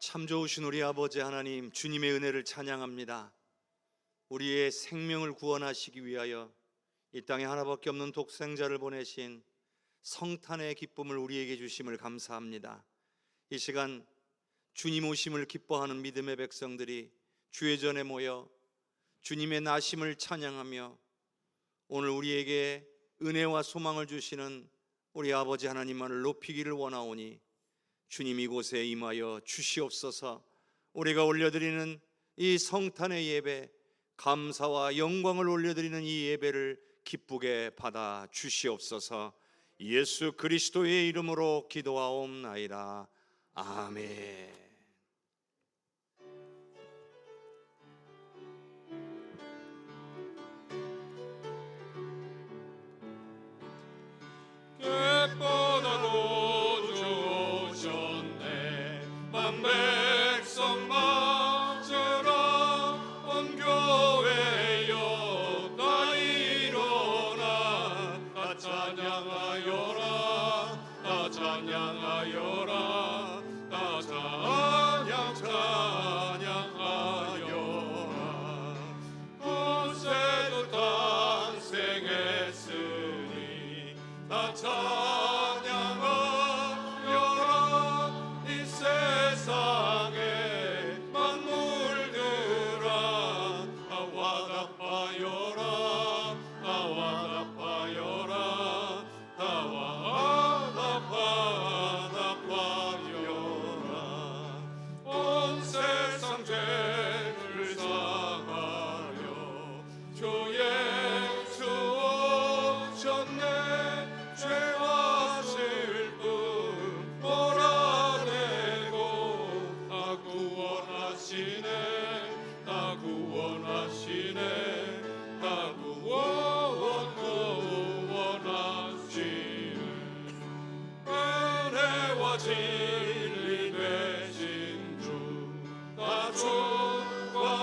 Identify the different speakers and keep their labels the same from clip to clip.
Speaker 1: 참 좋으신 우리 아버지 하나님, 주님의 은혜를 찬양합니다. 우리의 생명을 구원하시기 위하여 이 땅에 하나밖에 없는 독생자를 보내신 성탄의 기쁨을 우리에게 주심을 감사합니다. 이 시간 주님 오심을 기뻐하는 믿음의 백성들이 주의 전에 모여 주님의 나심을 찬양하며 오늘 우리에게 은혜와 소망을 주시는 우리 아버지 하나님만을 높이기를 원하오니 주님 이곳에 임하여 주시옵소서. 우리가 올려드리는 이 성탄의 예배, 감사와 영광을 올려드리는 이 예배를 기쁘게 받아 주시옵소서. 예수 그리스도의 이름으로 기도하옵나이다. 아멘.
Speaker 2: 객보다도 좋으셨네. 만백성 맞으라. 온 교회여 다 일어나. 다 찬양하여라. 다 찬양하여라. 다 찬양하여라. 구세주 탄생했으니 다 찬양하여라. 이 세상의 만물들아 다 화답하여라. 다 화답하여라. 다 화답하여라. 온 세상 죄를 사하여 주 예수 오셨네. 죄와 슬픔 몰아내고 다 구원하시네. 다 구원하시네. 다 구원하시네. 은혜와 진리 되신 주 다 주관하시니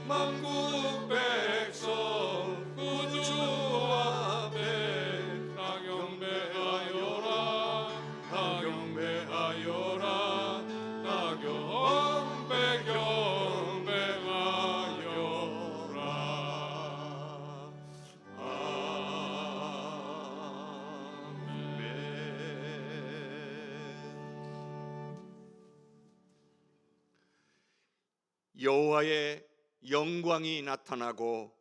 Speaker 2: 만국 백성 구주 앞에 다 경배하여라. 다 경배하여라. 다 경배하여라.
Speaker 1: 여호와의 영광이 나타나고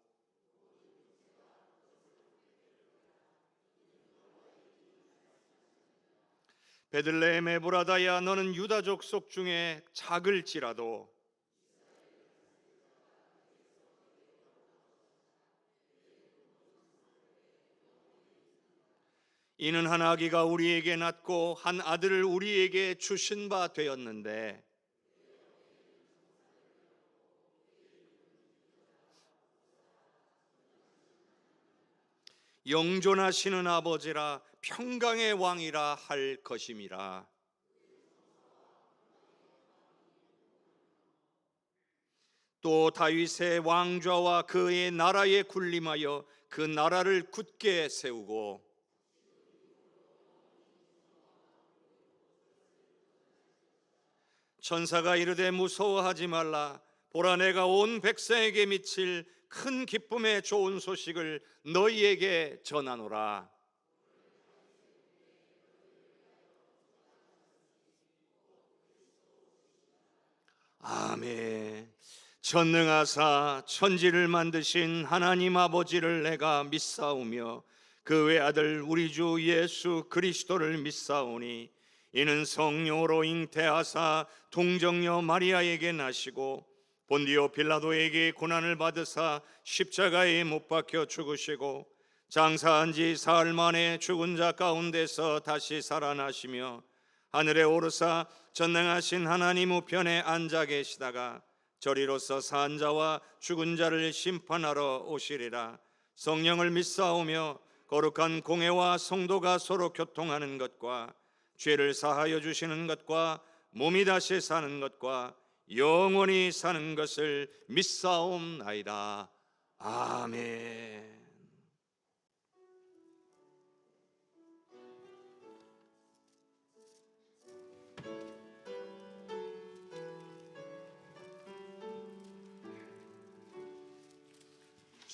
Speaker 1: 베들레헴 에브라다야, 너는 유다 족속 중에 작을지라도 이는 한 아기가 우리에게 낳고 한 아들을 우리에게 주신 바 되었는데 영존하시는 아버지라 평강의 왕이라 할 것임이라. 또 다윗의 왕좌와 그의 나라에 군림하여 그 나라를 굳게 세우고 천사가 이르되 무서워하지 말라. 보라, 내가 온 백성에게 미칠 큰 기쁨의 좋은 소식을 너희에게 전하노라. 아멘. 전능하사 천지를 만드신 하나님 아버지를 내가 믿사오며 그 외아들 우리 주 예수 그리스도를 믿사오니 이는 성령으로 잉태하사 동정녀 마리아에게 나시고 본디오 빌라도에게 고난을 받으사 십자가에 못 박혀 죽으시고 장사한 지 사흘 만에 죽은 자 가운데서 다시 살아나시며 하늘에 오르사 전능하신 하나님 우편에 앉아 계시다가 저리로서 산 자와 죽은 자를 심판하러 오시리라. 성령을 믿사오며 거룩한 공회와 성도가 서로 교통하는 것과 죄를 사하여 주시는 것과 몸이 다시 사는 것과 영원히 사는 것을 믿사옵나이다. 아멘.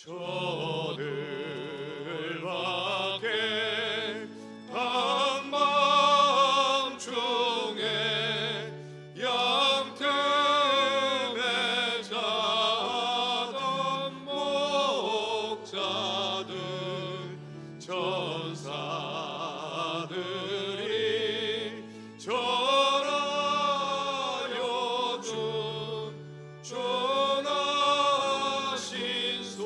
Speaker 2: 저들 밖에 한밤중에 양틈에 자던 목자들 천사들이 전하여 준 전하신 소식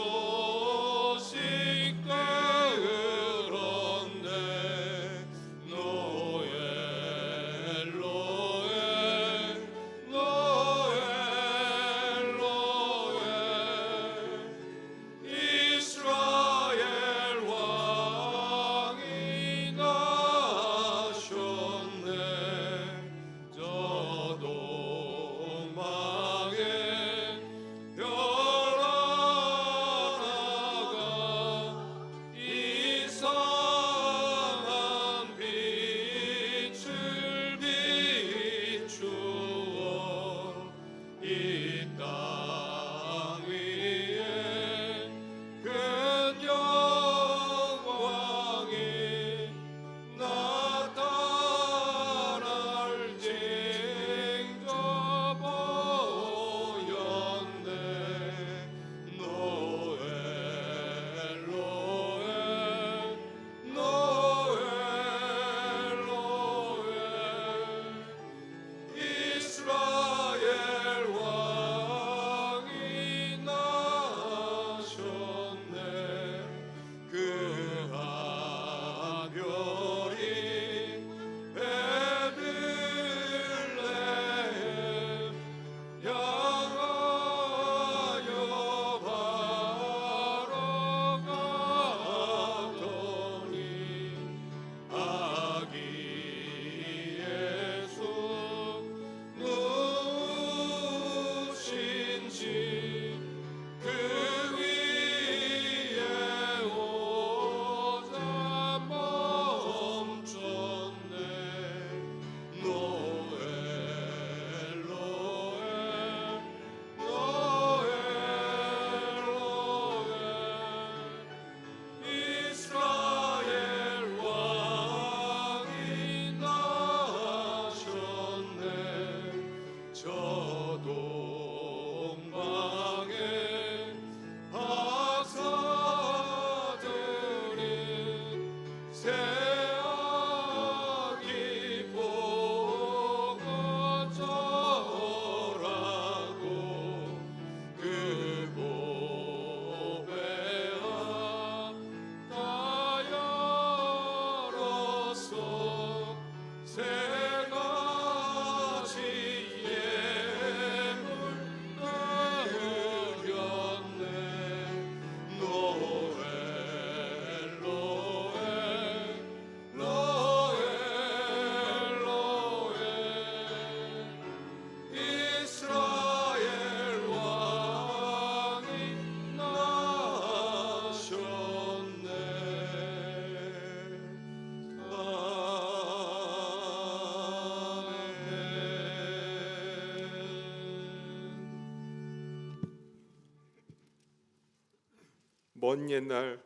Speaker 2: 들었네. 노엘 노엘 노엘 노엘 이스라엘 왕이 나셨네. 저 동방에 별 하나가 이상한 빛을 비추어 이 땅 위에 그 영광이 나타날 징조 보였네. 노엘 노엘 노엘 노엘 이스라엘 왕이 나셨네. 그 하별이 베들레헴 향하여 바라가더니 아기 예수 누우신지 그 위에 오자 멈췄네. 노엘 노엘 노엘 노엘 이스라엘 왕이 나셨네. 저 동방에 박사들이 새아기 보고 절하고 그 고배와 다 열었어. 세 가지 예물 드렸네. 노엘 노엘 노엘 노엘 이스라엘 왕이 나셨네.
Speaker 3: 먼 옛날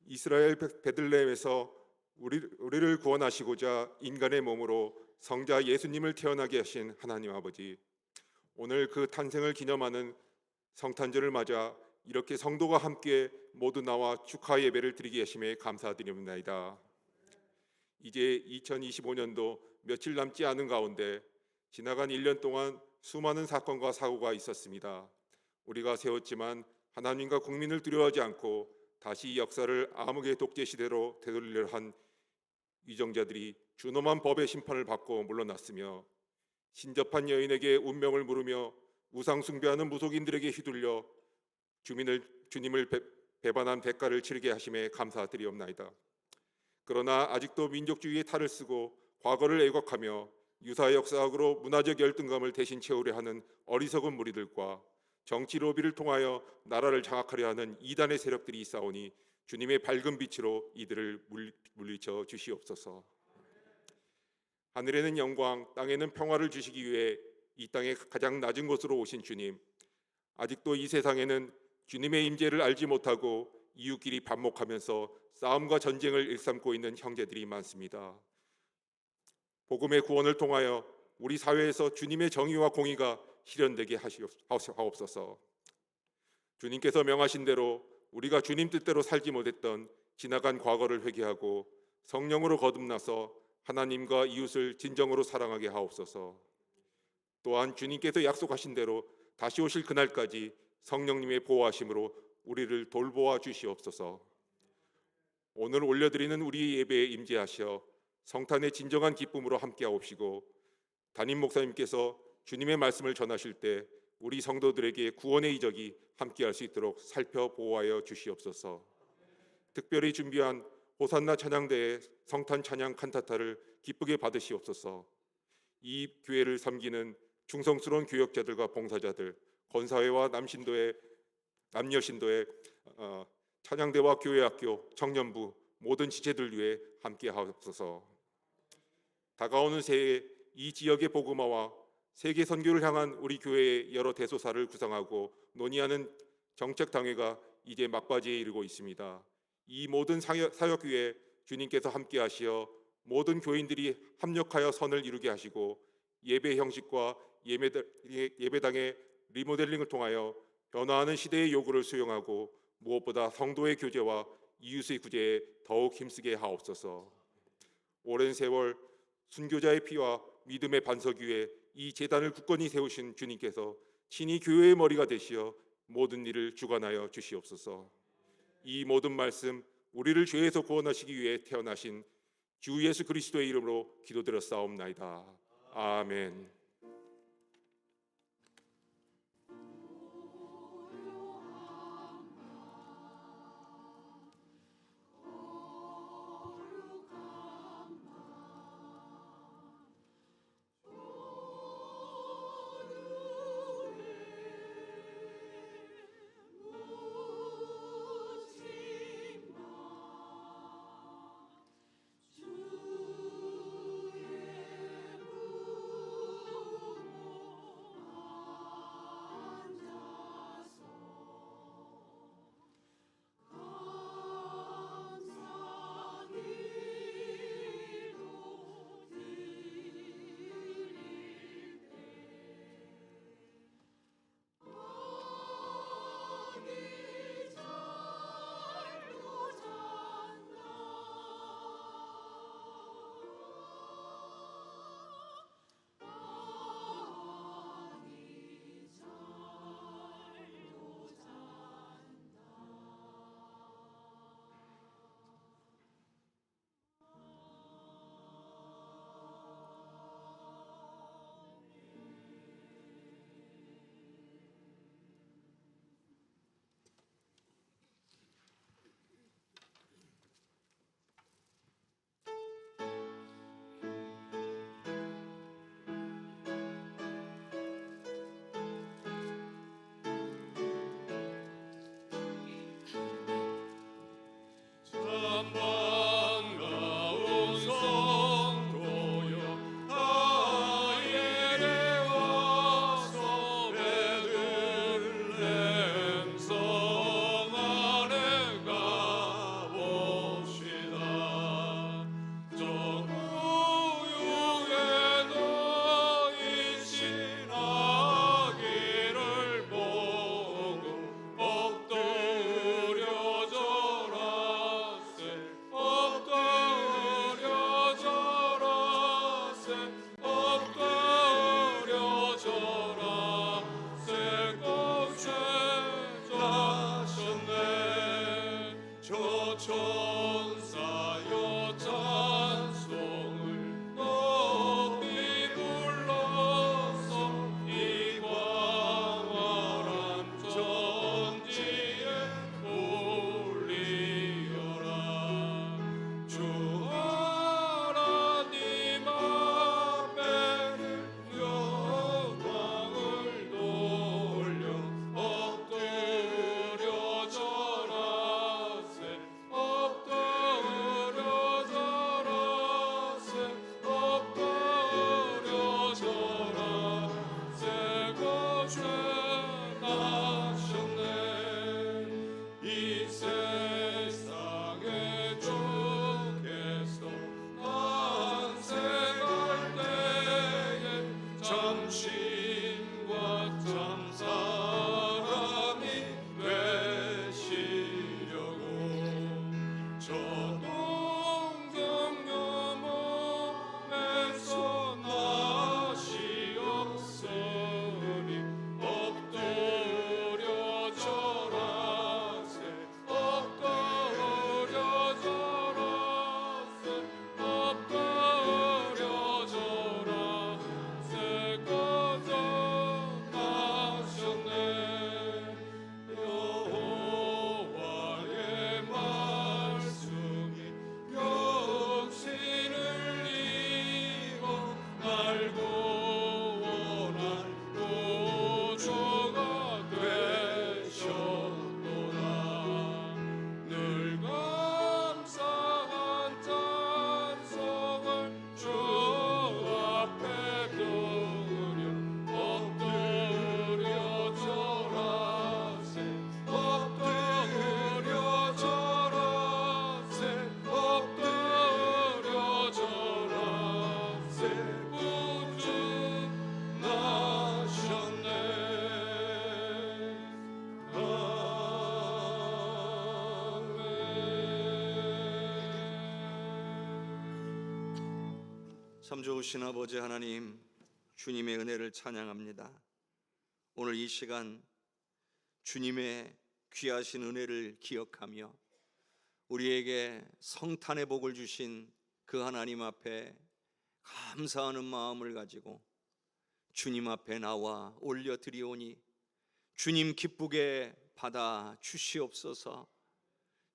Speaker 3: 이스라엘 베들레헴에서 우리를 구원하시고자 인간의 몸으로 성자 예수님을 태어나게 하신 하나님 아버지, 오늘 그 탄생을 기념하는 성탄절을 맞아 이렇게 성도가 함께 모두 나와 축하 예배를 드리게 하심에 감사드립니다. 이제 2025년도 며칠 남지 않은 가운데 지나간 1년 동안 수많은 사건과 사고가 있었습니다. 우리가 세웠지만 하나님과 국민을 두려워하지 않고 다시 역사를 암흑의 독재 시대로 되돌리려 한 위정자들이 준엄한 법의 심판을 받고 물러났으며, 신접한 여인에게 운명을 물으며 우상 숭배하는 무속인들에게 휘둘려 주님을 배반한 대가를 치르게 하심에 감사드리옵나이다. 그러나 아직도 민족주의의 탈을 쓰고 과거를 왜곡하며 유사 역사학으로 문화적 열등감을 대신 채우려 하는 어리석은 무리들과 정치 로비를 통하여 나라를 장악하려 하는 이단의 세력들이 있사오니 주님의 밝은 빛으로 이들을 물리쳐 주시옵소서. 하늘에는 영광, 땅에는 평화를 주시기 위해 이 땅의 가장 낮은 곳으로 오신 주님, 아직도 이 세상에는 주님의 임재를 알지 못하고 이웃끼리 반목하면서 싸움과 전쟁을 일삼고 있는 형제들이 많습니다. 복음의 구원을 통하여 우리 사회에서 주님의 정의와 공의가 실현되게 하옵소서. 주님께서 명하신 대로 우리가 주님 뜻대로 살지 못했던 지나간 과거를 회개하고 성령으로 거듭나서 하나님과 이웃을 진정으로 사랑하게 하옵소서. 또한 주님께서 약속하신 대로 다시 오실 그날까지 성령님의 보호하심으로 우리를 돌보아 주시옵소서. 오늘 올려드리는 우리 예배에 임재하셔 성탄의 진정한 기쁨으로 함께하옵시고, 담임 목사님께서 주님의 말씀을 전하실 때 우리 성도들에게 구원의 이적이 함께할 수 있도록 살펴 보호하여 주시옵소서. 특별히 준비한 호산나 찬양대의 성탄 찬양 칸타타를 기쁘게 받으시옵소서. 이 교회를 섬기는 충성스러운 교역자들과 봉사자들, 건사회와 남녀신도의 찬양대와 교회학교, 청년부 모든 지체들 위해 함께하옵소서. 다가오는 새해 이 지역의 복음화와 세계 선교를 향한 우리 교회의 여러 대소사를 구상하고 논의하는 정책당회가 이제 막바지에 이르고 있습니다. 이 모든 사역 위에 주님께서 함께하시어 모든 교인들이 합력하여 선을 이루게 하시고, 예배 형식과 예배당의 리모델링을 통하여 변화하는 시대의 요구를 수용하고 무엇보다 성도의 교제와 이웃의 구제에 더욱 힘쓰게 하옵소서. 오랜 세월 순교자의 피와 믿음의 반석 위에 이 제단을 굳건히 세우신 주님께서 친히 교회의 머리가 되시어 모든 일을 주관하여 주시옵소서. 이 모든 말씀 우리를 죄에서 구원하시기 위해 태어나신 주 예수 그리스도의 이름으로 기도드렸사옵나이다. 아멘.
Speaker 1: 참 좋으신 아버지 하나님, 주님의 은혜를 찬양합니다. 오늘 이 시간 주님의 귀하신 은혜를 기억하며 우리에게 성탄의 복을 주신 그 하나님 앞에 감사하는 마음을 가지고 주님 앞에 나와 올려드리오니 주님 기쁘게 받아 주시옵소서.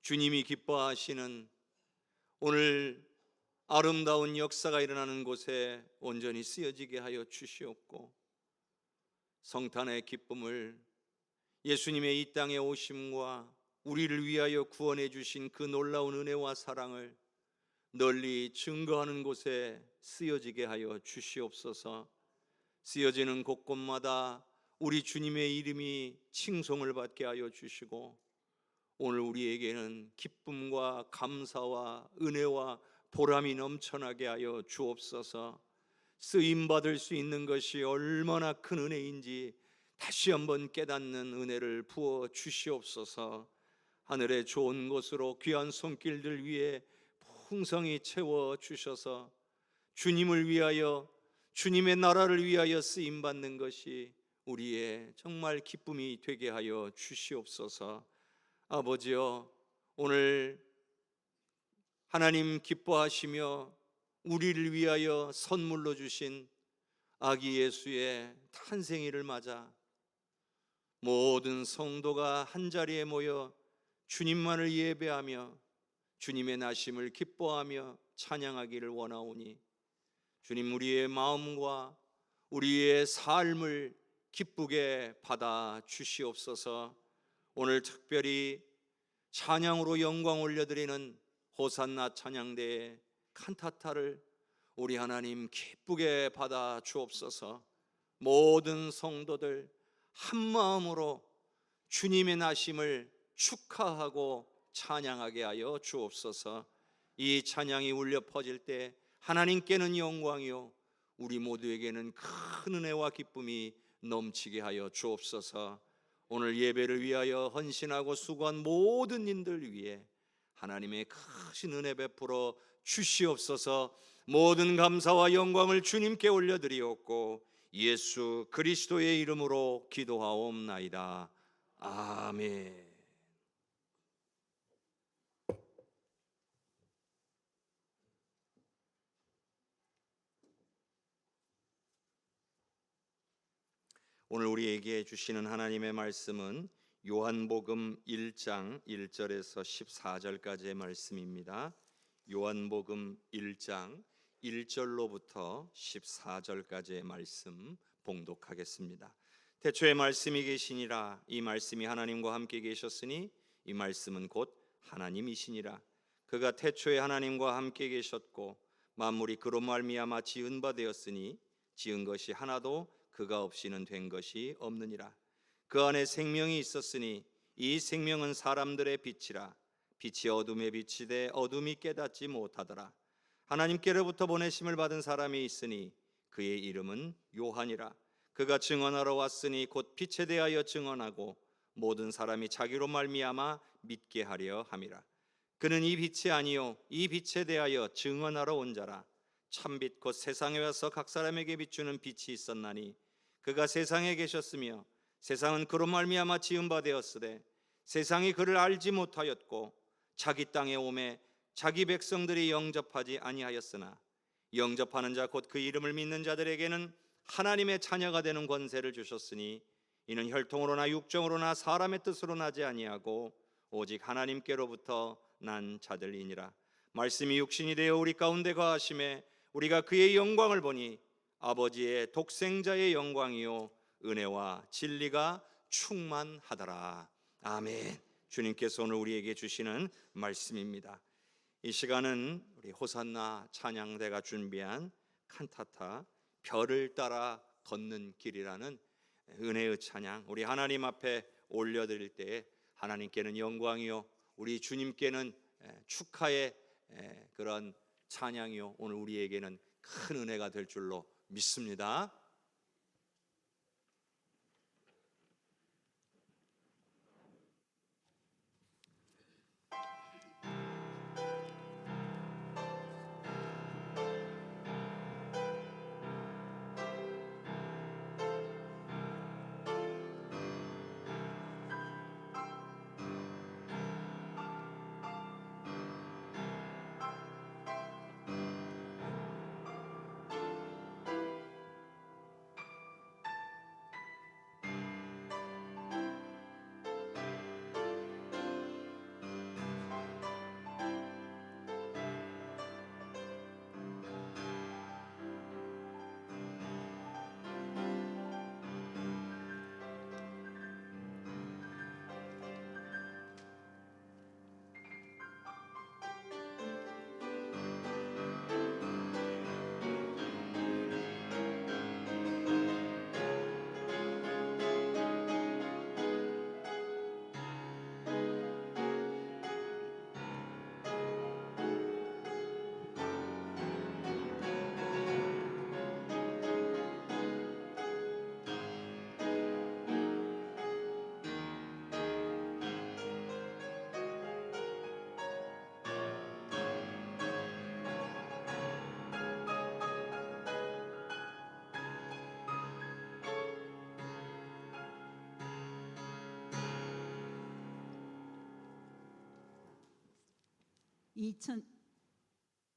Speaker 1: 주님이 기뻐하시는 오늘 아름다운 역사가 일어나는 곳에 온전히 쓰여지게 하여 주시옵고, 성탄의 기쁨을, 예수님의 이 땅에 오심과 우리를 위하여 구원해 주신 그 놀라운 은혜와 사랑을 널리 증거하는 곳에 쓰여지게 하여 주시옵소서. 쓰여지는 곳곳마다 우리 주님의 이름이 칭송을 받게 하여 주시고, 오늘 우리에게는 기쁨과 감사와 은혜와 보람이 넘쳐나게 하여 주옵소서. 쓰임받을 수 있는 것이 얼마나 큰 은혜인지 다시 한번 깨닫는 은혜를 부어 주시옵소서. 하늘의 좋은 곳으로 귀한 손길들 위에 풍성히 채워 주셔서 주님을 위하여, 주님의 나라를 위하여 쓰임받는 것이 우리의 정말 기쁨이 되게 하여 주시옵소서. 아버지여, 오늘 하나님 기뻐하시며 우리를 위하여 선물로 주신 아기 예수의 탄생일을 맞아 모든 성도가 한자리에 모여 주님만을 예배하며 주님의 나심을 기뻐하며 찬양하기를 원하오니, 주님, 우리의 마음과 우리의 삶을 기쁘게 받아 주시옵소서. 오늘 특별히 찬양으로 영광 올려드리는 호산나 찬양대의 칸타타를 우리 하나님 기쁘게 받아 주옵소서. 모든 성도들 한 마음으로 주님의 나심을 축하하고 찬양하게 하여 주옵소서. 이 찬양이 울려 퍼질 때 하나님께는 영광이요 우리 모두에게는 큰 은혜와 기쁨이 넘치게 하여 주옵소서. 오늘 예배를 위하여 헌신하고 수고한 모든 인들 위해 하나님의 크신 은혜 베풀어 주시옵소서. 모든 감사와 영광을 주님께 올려드리옵고 예수 그리스도의 이름으로 기도하옵나이다. 아멘. 오늘 우리에게 주시는 하나님의 말씀은 요한복음 1장 1절에서 14절까지의 말씀입니다. 요한복음 1장 1절로부터 14절까지의 말씀 봉독하겠습니다. 태초에 말씀이 계시니라. 이 말씀이 하나님과 함께 계셨으니 이 말씀은 곧 하나님이시니라. 그가 태초에 하나님과 함께 계셨고 만물이 그로 말미암아 지은 바 되었으니 지은 것이 하나도 그가 없이는 된 것이 없느니라. 그 안에 생명이 있었으니 이 생명은 사람들의 빛이라. 빛이 어둠에 비치되 어둠이 깨닫지 못하더라. 하나님께로부터 보내심을 받은 사람이 있으니 그의 이름은 요한이라. 그가 증언하러 왔으니 곧 빛에 대하여 증언하고 모든 사람이 자기로 말미암아 믿게 하려 함이라. 그는 이 빛이 아니요 이 빛에 대하여 증언하러 온 자라. 참빛 곧 세상에 와서 각 사람에게 비추는 빛이 있었나니 그가 세상에 계셨으며 세상은 그로 말미암아 지은 바 되었으되 세상이 그를 알지 못하였고 자기 땅에 오매 자기 백성들이 영접하지 아니하였으나 영접하는 자 곧 그 이름을 믿는 자들에게는 하나님의 자녀가 되는 권세를 주셨으니 이는 혈통으로나 육정으로나 사람의 뜻으로 나지 아니하고 오직 하나님께로부터 난 자들이니라. 말씀이 육신이 되어 우리 가운데 거하심에 우리가 그의 영광을 보니 아버지의 독생자의 영광이요 은혜와 진리가 충만하더라. 아멘. 주님께서 오늘 우리에게 주시는 말씀입니다. 이 시간은 우리 호산나 찬양대가 준비한 칸타타 별을 따라 걷는 길이라는 은혜의 찬양, 우리 하나님 앞에 올려드릴 때 하나님께는 영광이요 우리 주님께는 축하의 그런 찬양이요 오늘 우리에게는 큰 은혜가 될 줄로 믿습니다.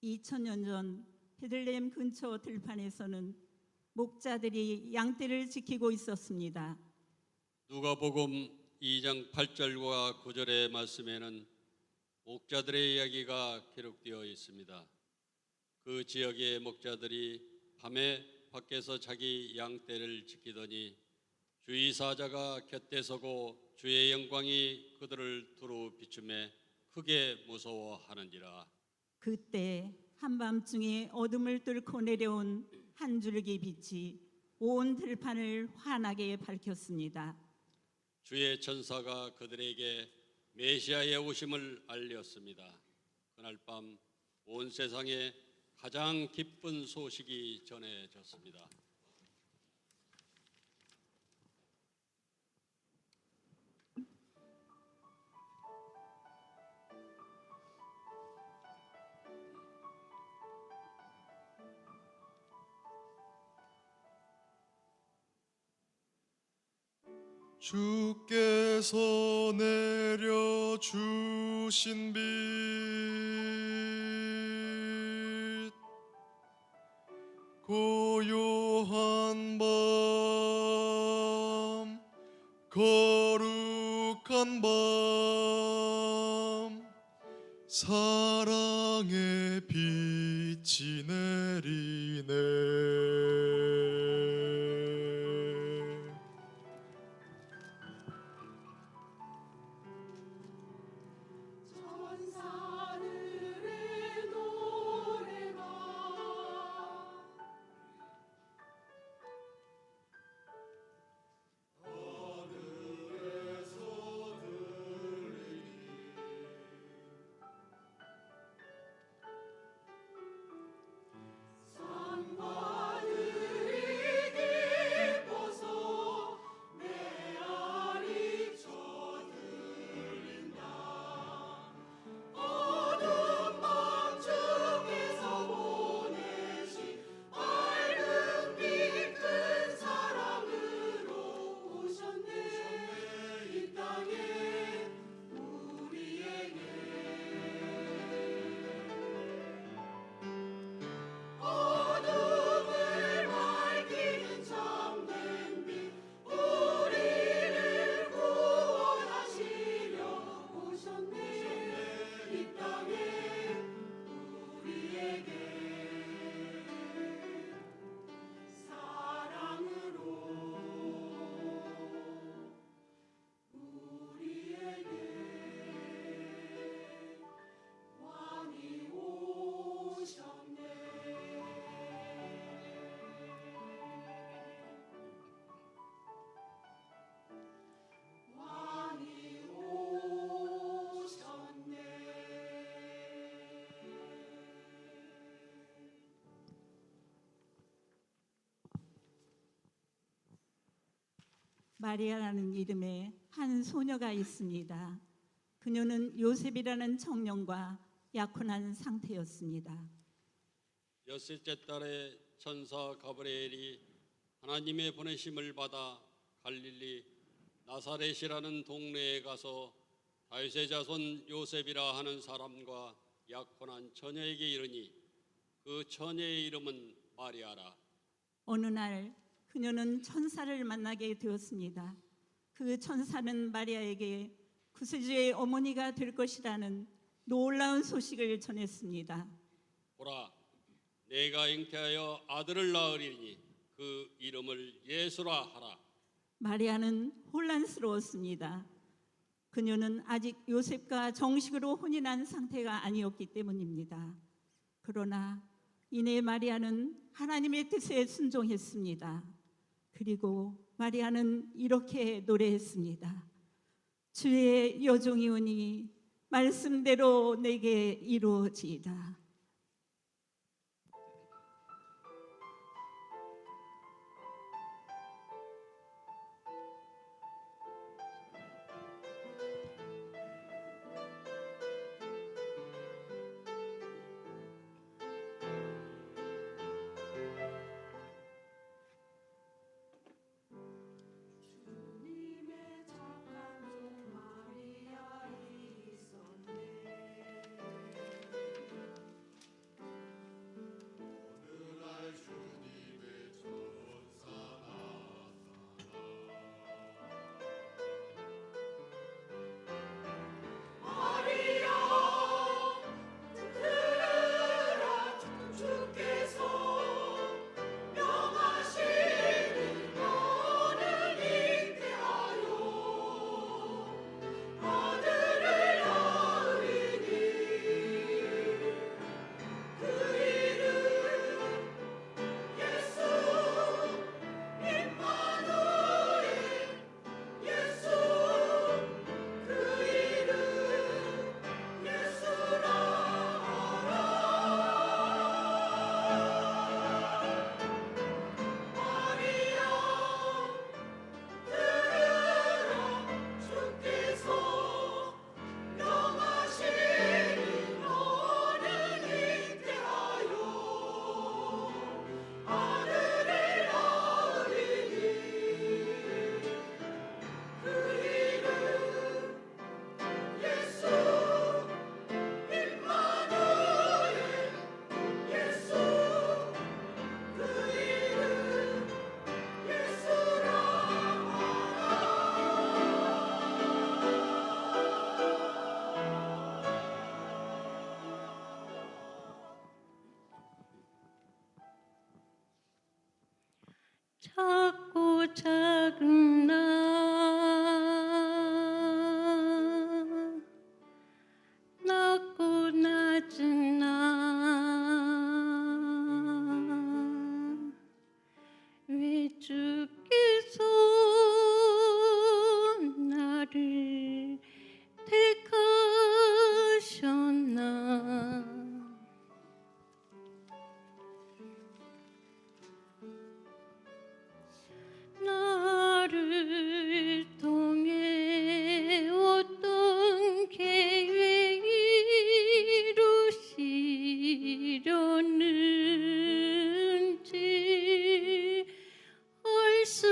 Speaker 4: 2000년 전 베들레헴 근처 들판에서는 목자들이 양떼를 지키고 있었습니다.
Speaker 5: 누가복음 2장 8절과 9절의 말씀에는 목자들의 이야기가 기록되어 있습니다. 그 지역의 목자들이 밤에 밖에서 자기 양떼를 지키더니 주의 사자가 곁에 서고 주의 영광이 그들을 두루 비추매 크게 무서워하는지라.
Speaker 4: 그때 한밤중에 어둠을 뚫고 내려온 한 줄기 빛이 온 들판을 환하게 밝혔습니다.
Speaker 5: 주의 천사가 그들에게 메시아의 오심을 알렸습니다. 그날 밤 온 세상에 가장 기쁜 소식이 전해졌습니다.
Speaker 2: 주께서 내려 주신 빛 고요한 밤 거룩한 밤 사랑의 빛이 내리네.
Speaker 6: 천사들의 노래가 산마들이 기뻐서 메아리 쳐들린다. 어두운 밤 주께서 보내신 밝은 빛 큰 사랑으로 오셨네. 이 땅에 우리에게 어둠을 밝히는 참된 빛 우리를 구원하시려 오셨네. 이 땅에 우리에게 사랑으로 우리에게 왕이 오셨네. 왕이 오셨네.
Speaker 4: 마리아라는 이름의 한 소녀가 있습니다. 그녀는 요셉이라는 청년과 약혼한 상태였습니다.
Speaker 5: 여섯째 달에 천사 가브리엘이 하나님의 보내심을 받아 갈릴리 나사렛이라는 동네에 가서 다윗의 자손 요셉이라 하는 사람과 약혼한 처녀에게 이르니 그 처녀의 이름은 마리아라.
Speaker 4: 어느 날 그녀는 천사를 만나게 되었습니다. 그 천사는 마리아에게 구세주의 어머니가 될 것이라는 놀라운 소식을 전했습니다.
Speaker 5: 보라, 내가 잉태하여 아들을 낳으리니 그 이름을 예수라 하라.
Speaker 4: 마리아는 혼란스러웠습니다. 그녀는 아직 요셉과 정식으로 혼인한 상태가 아니었기 때문입니다. 그러나 이내 마리아는 하나님의 뜻에 순종했습니다. 그리고 마리아는 이렇게 노래했습니다. 주의 여종이 오니 말씀대로 내게 이루어지이다.
Speaker 6: 주님의 착한 종 마리아 있었네.
Speaker 7: 작고 작은 나 낮고 낮은 나왜 주께서 나를 택하셨나 나를 통해 어떤 계획 이루시려는지 알 수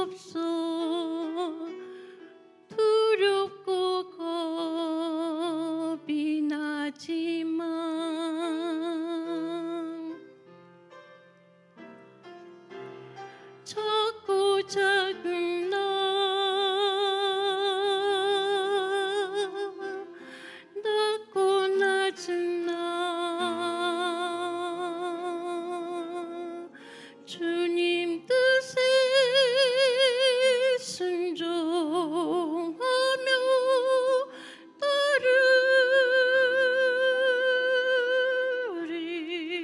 Speaker 7: 없어 두렵고 겁이 나지만 작고 작은 나 낮고 낮은 나 주님 뜻에 순종하며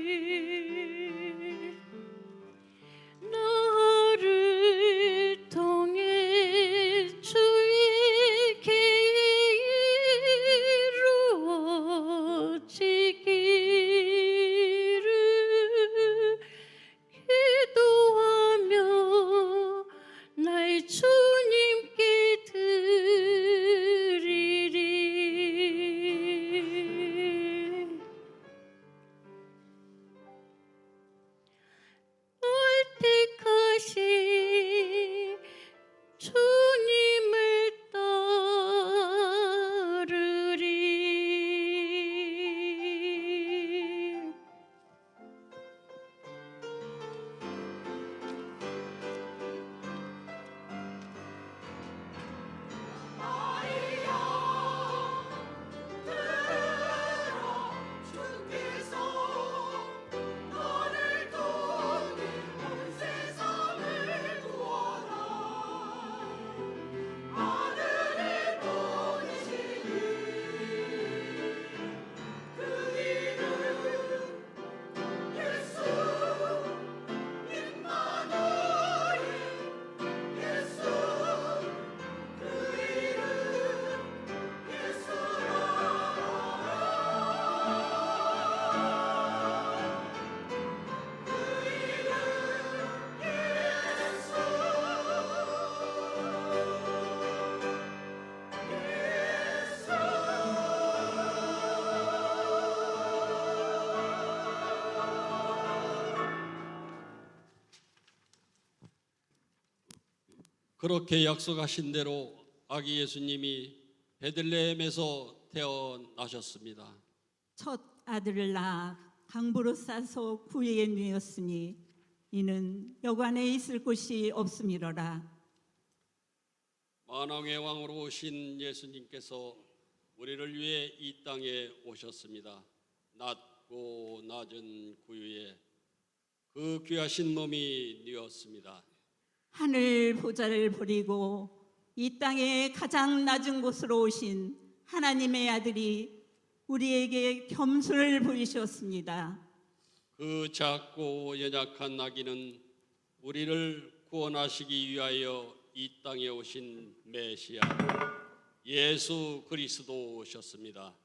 Speaker 7: 따르리 나를 통해 주의 계획이 이루어지기를 기도하며 나의 주님께 드리리 널 택하신 주님을 따르리
Speaker 6: 마리아 들어 주께서 너를 통해 온 세상을 구원할 아들을 보내시니 그 이름 예수 임마누엘 예수 그 이름 예수라
Speaker 5: 그렇게 약속하신 대로 아기 예수님이 베들레헴에서 태어나셨습니다.
Speaker 4: 첫 아들을 낳아 강부로 싸서 구유에 누였으니 이는 여관에 있을 곳이 없음이로라.
Speaker 5: 만왕의 왕으로 오신 예수님께서 우리를 위해 이 땅에 오셨습니다. 낮고 낮은 구유에 그 귀하신 몸이 뉘었습니다.
Speaker 4: 하늘 보좌를 버리고 이 땅의 가장 낮은 곳으로 오신 하나님의 아들이 우리에게 겸손을 보이셨습니다.
Speaker 5: 그 작고 연약한 아기는 우리를 구원하시기 위하여 이 땅에 오신 메시아 예수 그리스도셨습니다.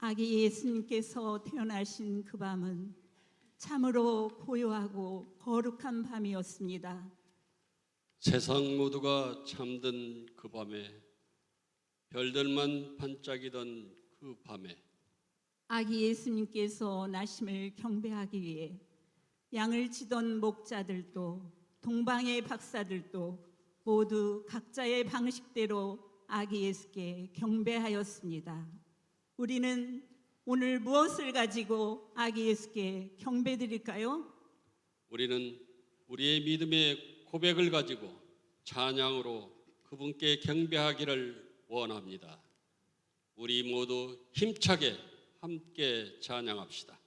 Speaker 4: 아기 예수님께서 태어나신 그 밤은 참으로 고요하고 거룩한 밤이었습니다.
Speaker 5: 세상 모두가 잠든 그 밤에, 별들만 반짝이던 그 밤에
Speaker 4: 아기 예수님께서 나심을 경배하기 위해 양을 치던 목자들도 동방의 박사들도 모두 각자의 방식대로 아기 예수께 경배하였습니다. 우리는 오늘 무엇을 가지고 아기 예수께 경배드릴까요?
Speaker 5: 우리는 우리의 믿음의 고백을 가지고 찬양으로 그분께 경배하기를 원합니다. 우리 모두 힘차게 함께 찬양합시다.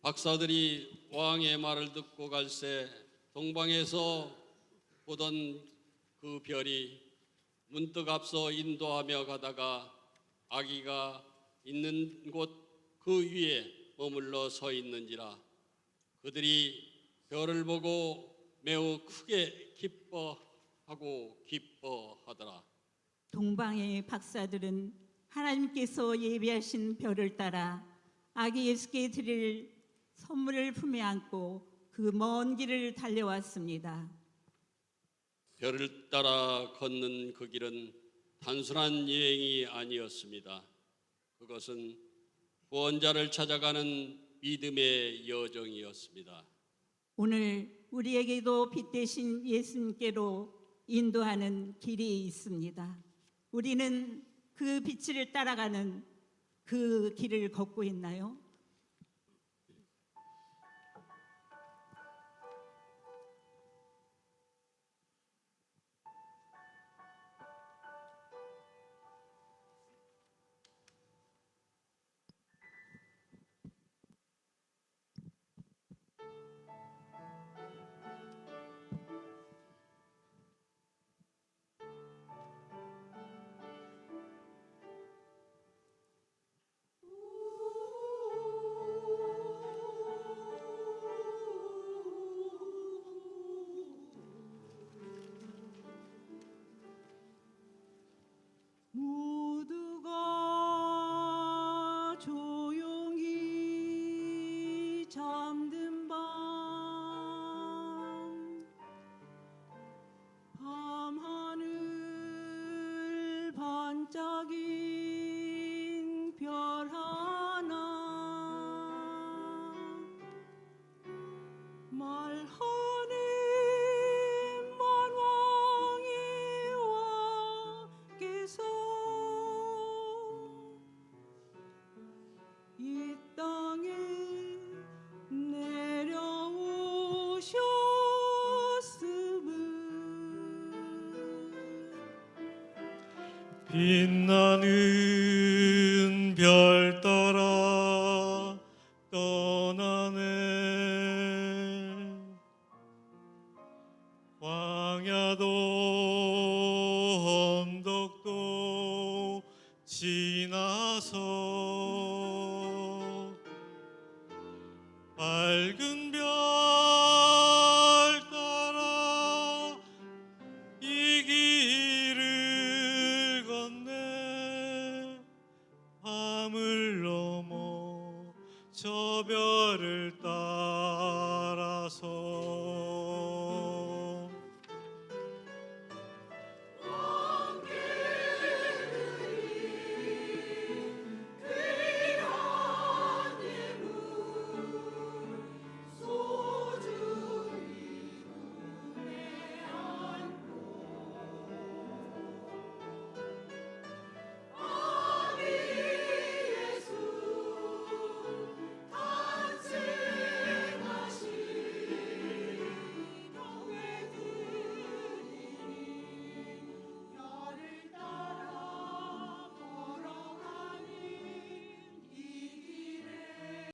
Speaker 5: 박사들이 왕의 말을 듣고 갈새 동방에서 보던 그 별이 문득 앞서 인도하며 가다가 아기가 있는 곳 그 위에 머물러 서 있는지라 그들이 별을 보고 매우 크게 기뻐하고 기뻐하더라.
Speaker 4: 동방의 박사들은 하나님께서 예비하신 별을 따라 아기 예수께 드릴 선물을 품에 안고 그 먼 길을 달려왔습니다.
Speaker 5: 별을 따라 걷는 그 길은 단순한 여행이 아니었습니다. 그것은 구원자를 찾아가는 믿음의 여정이었습니다.
Speaker 4: 오늘 우리에게도 빛 대신 예수님께로 인도하는 길이 있습니다. 우리는 그 빛을 따라가는 그 길을 걷고 있나요? 모두가 조용히 잠든 밤하늘 반짝인 별 하나 말하는 만왕의 왕께서 이 땅
Speaker 2: 빛나는 별 따라 떠나네. 광야도 언덕도 지나서 밝은 별 따라 이 길을 건네 밤을 넘어 저 별을 따라서
Speaker 4: 별을 따라 걸어가는 이 길에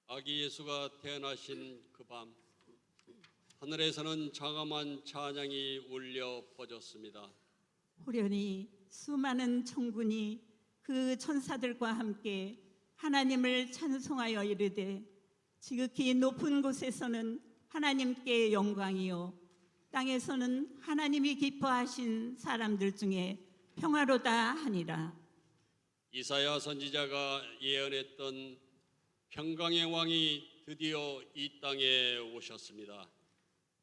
Speaker 5: 아기 예수가 태어나신 그 밤 하늘에서는 장엄한 찬양이 울려 퍼졌습니다.
Speaker 4: 호련히 수많은 천군이 그 천사들과 함께 하나님을 찬송하여 이르되 지극히 높은 곳에서는 하나님께 영광이요 땅에서는 하나님이 기뻐하신 사람들 중에 평화로다 하니라.
Speaker 5: 이사야 선지자가 예언했던 평강의 왕이 드디어 이 땅에 오셨습니다.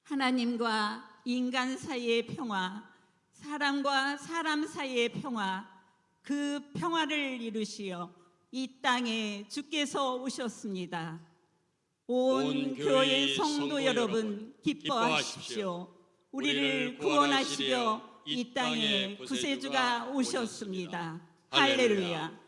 Speaker 4: 하나님과 인간 사이의 평화, 사람과 사람 사이의 평화, 그 평화를 이루시어 이 땅에 주께서 오셨습니다. 온 교회 성도 여러분 기뻐하십시오. 우리를 구원하시려 이 땅에 구세주가 오셨습니다. 할렐루야.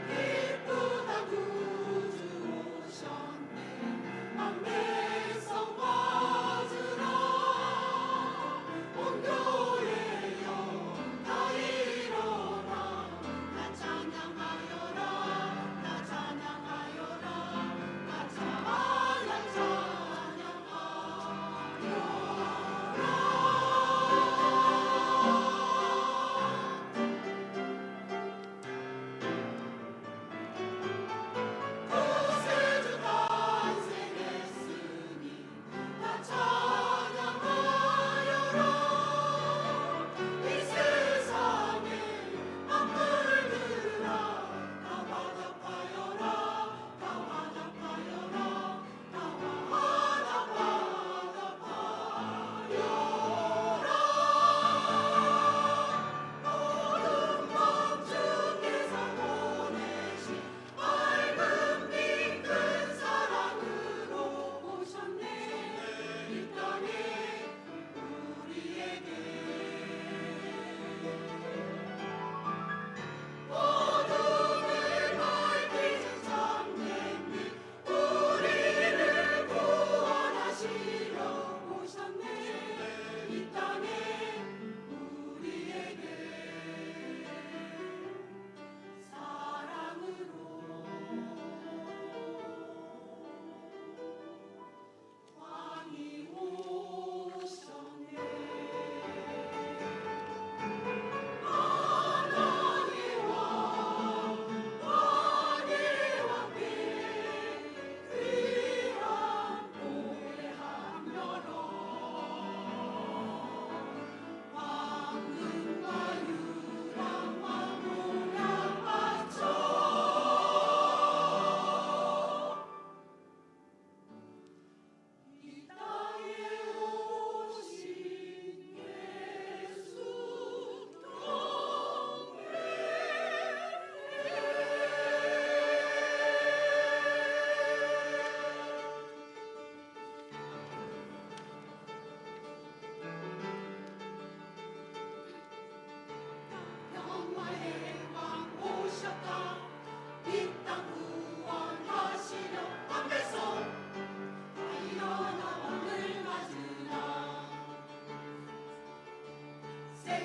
Speaker 6: 기쁘다 구주 오셨네 만 백성 맞으라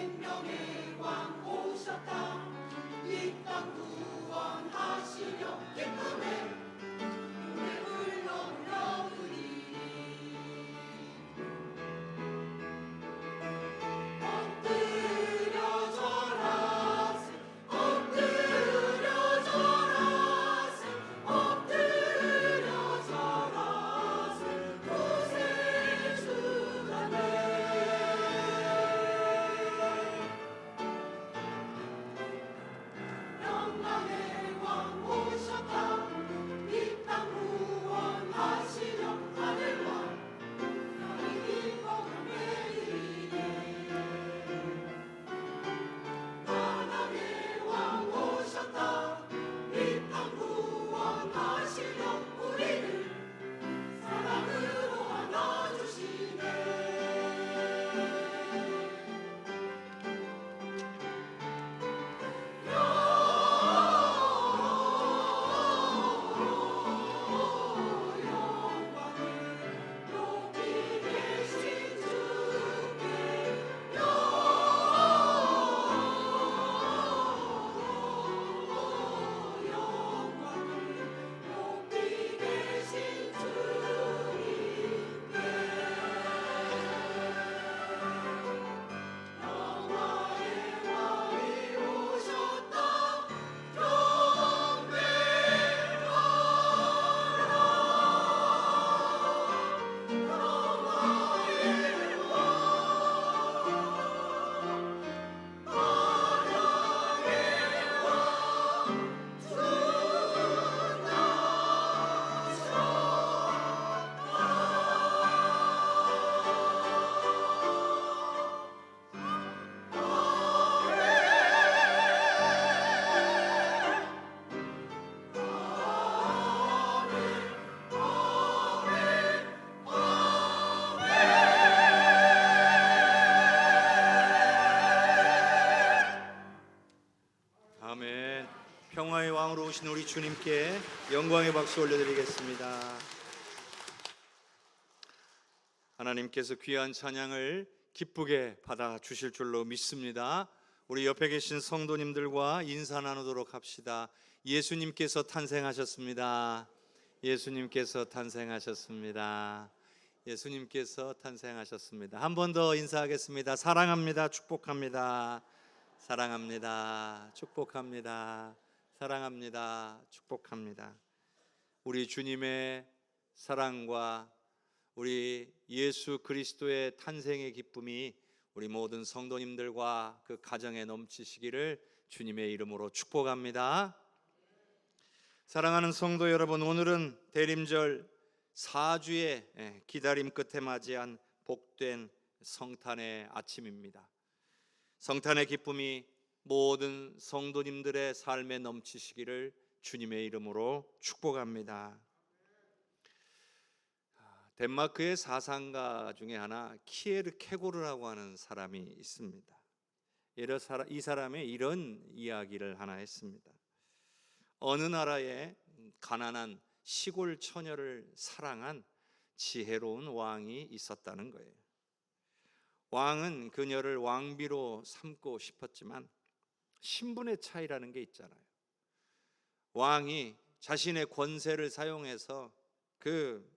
Speaker 6: 생명의 왕 오셨다. 이 땅 구원하시려 기쁨에 노래 불러 울려드리리. 엎드려 절하세, 엎드려 절하세, 엎드려 절하세. 구세주가네. 영광의 왕 오셨다. 이 땅 구원하시려 하늘과 나의 기뻐 노래드리네. 하나님의 왕 오셨다. 이 땅 구원하시려 우리를 사랑으로 안아주시네. 높이 계신 주께 영광을, 높이 계신 주님께 영화의 왕이 오셨다.
Speaker 1: 아멘. 평화의 왕으로 오신 우리 주님께 영광의 박수 올려드리겠습니다. 하나님께서 귀한 찬양을 기쁘게 받아 주실 줄로 믿습니다. 우리 옆에 계신 성도님들과 인사 나누도록 합시다. 예수님께서 탄생하셨습니다. 예수님께서 탄생하셨습니다. 예수님께서 탄생하셨습니다. 한 번 더 인사하겠습니다. 사랑합니다. 축복합니다. 사랑합니다. 축복합니다. 사랑합니다. 축복합니다. 우리 주님의 사랑과 우리 예수 그리스도의 탄생의 기쁨이 우리 모든 성도님들과 그 가정에 넘치시기를 주님의 이름으로 축복합니다. 사랑하는 성도 여러분, 오늘은 대림절 4주의 기다림 끝에 맞이한 복된 성탄의 아침입니다. 성탄의 기쁨이 모든 성도님들의 삶에 넘치시기를 주님의 이름으로 축복합니다. 덴마크의 사상가 중에 하나 키에르 케고르라고 하는 사람이 있습니다. 이 사람의 이런 이야기를 하나 했습니다. 어느 나라에 가난한 시골 처녀를 사랑한 지혜로운 왕이 있었다는 거예요. 왕은 그녀를 왕비로 삼고 싶었지만 신분의 차이라는 게 있잖아요. 왕이 자신의 권세를 사용해서 그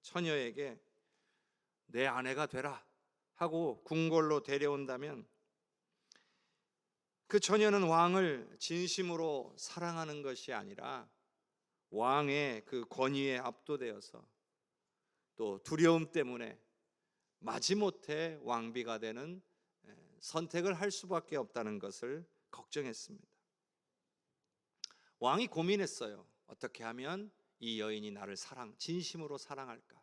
Speaker 1: 처녀에게 내 아내가 되라 하고 궁궐로 데려온다면 그 처녀는 왕을 진심으로 사랑하는 것이 아니라 왕의 그 권위에 압도되어서 또 두려움 때문에 마지못해 왕비가 되는 선택을 할 수밖에 없다는 것을 걱정했습니다. 왕이 고민했어요. 어떻게 하면 이 여인이 나를 진심으로 사랑할까?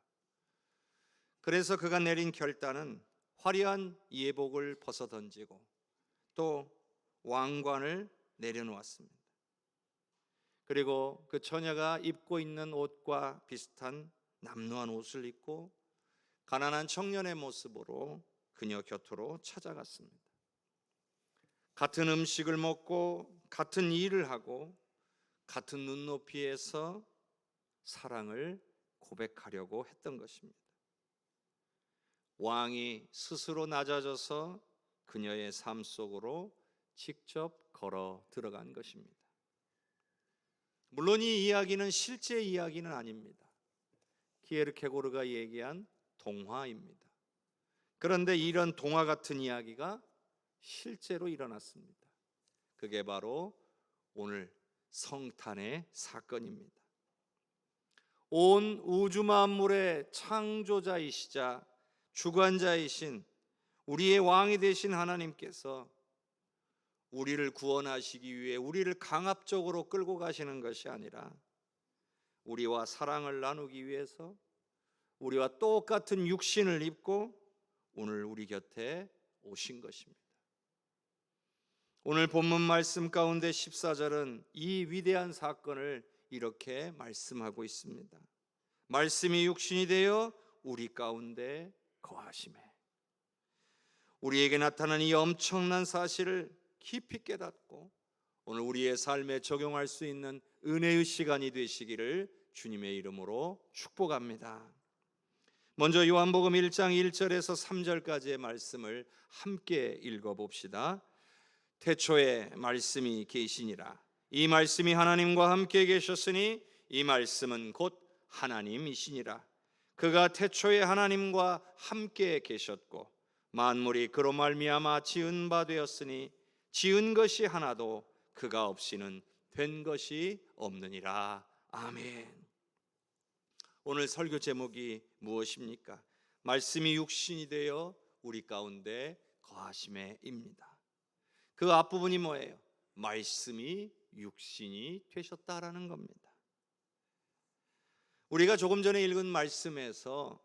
Speaker 1: 그래서 그가 내린 결단은 화려한 예복을 벗어던지고 또 왕관을 내려놓았습니다. 그리고 그 처녀가 입고 있는 옷과 비슷한 남루한 옷을 입고 가난한 청년의 모습으로 그녀 곁으로 찾아갔습니다. 같은 음식을 먹고 같은 일을 하고 같은 눈높이에서 사랑을 고백하려고 했던 것입니다. 왕이 스스로 낮아져서 그녀의 삶 속으로 직접 걸어 들어간 것입니다. 물론 이 이야기는 실제 이야기는 아닙니다. 키에르케고르가 얘기한 동화입니다. 그런데 이런 동화 같은 이야기가 실제로 일어났습니다. 그게 바로 오늘 성탄의 사건입니다. 온 우주 만물의 창조자이시자 주관자이신 우리의 왕이 되신 하나님께서 우리를 구원하시기 위해 우리를 강압적으로 끌고 가시는 것이 아니라 우리와 사랑을 나누기 위해서 우리와 똑같은 육신을 입고 오늘 우리 곁에 오신 것입니다. 오늘 본문 말씀 가운데 14절은 이 위대한 사건을 이렇게 말씀하고 있습니다. 말씀이 육신이 되어 우리 가운데 거하시매. 우리에게 나타난 이 엄청난 사실을 깊이 깨닫고 오늘 우리의 삶에 적용할 수 있는 은혜의 시간이 되시기를 주님의 이름으로 축복합니다. 먼저 요한복음 1장 1절에서 3절까지의 말씀을 함께 읽어봅시다. 태초에 말씀이 계시니라. 이 말씀이 하나님과 함께 계셨으니 이 말씀은 곧 하나님이시니라. 그가 태초에 하나님과 함께 계셨고 만물이 그로 말미암아 지은 바 되었으니 지은 것이 하나도 그가 없이는 된 것이 없느니라. 아멘. 오늘 설교 제목이 무엇입니까? 말씀이 육신이 되어 우리 가운데 거하심에입니다. 그 앞부분이 뭐예요? 말씀이 육신이 되셨다라는 겁니다. 우리가 조금 전에 읽은 말씀에서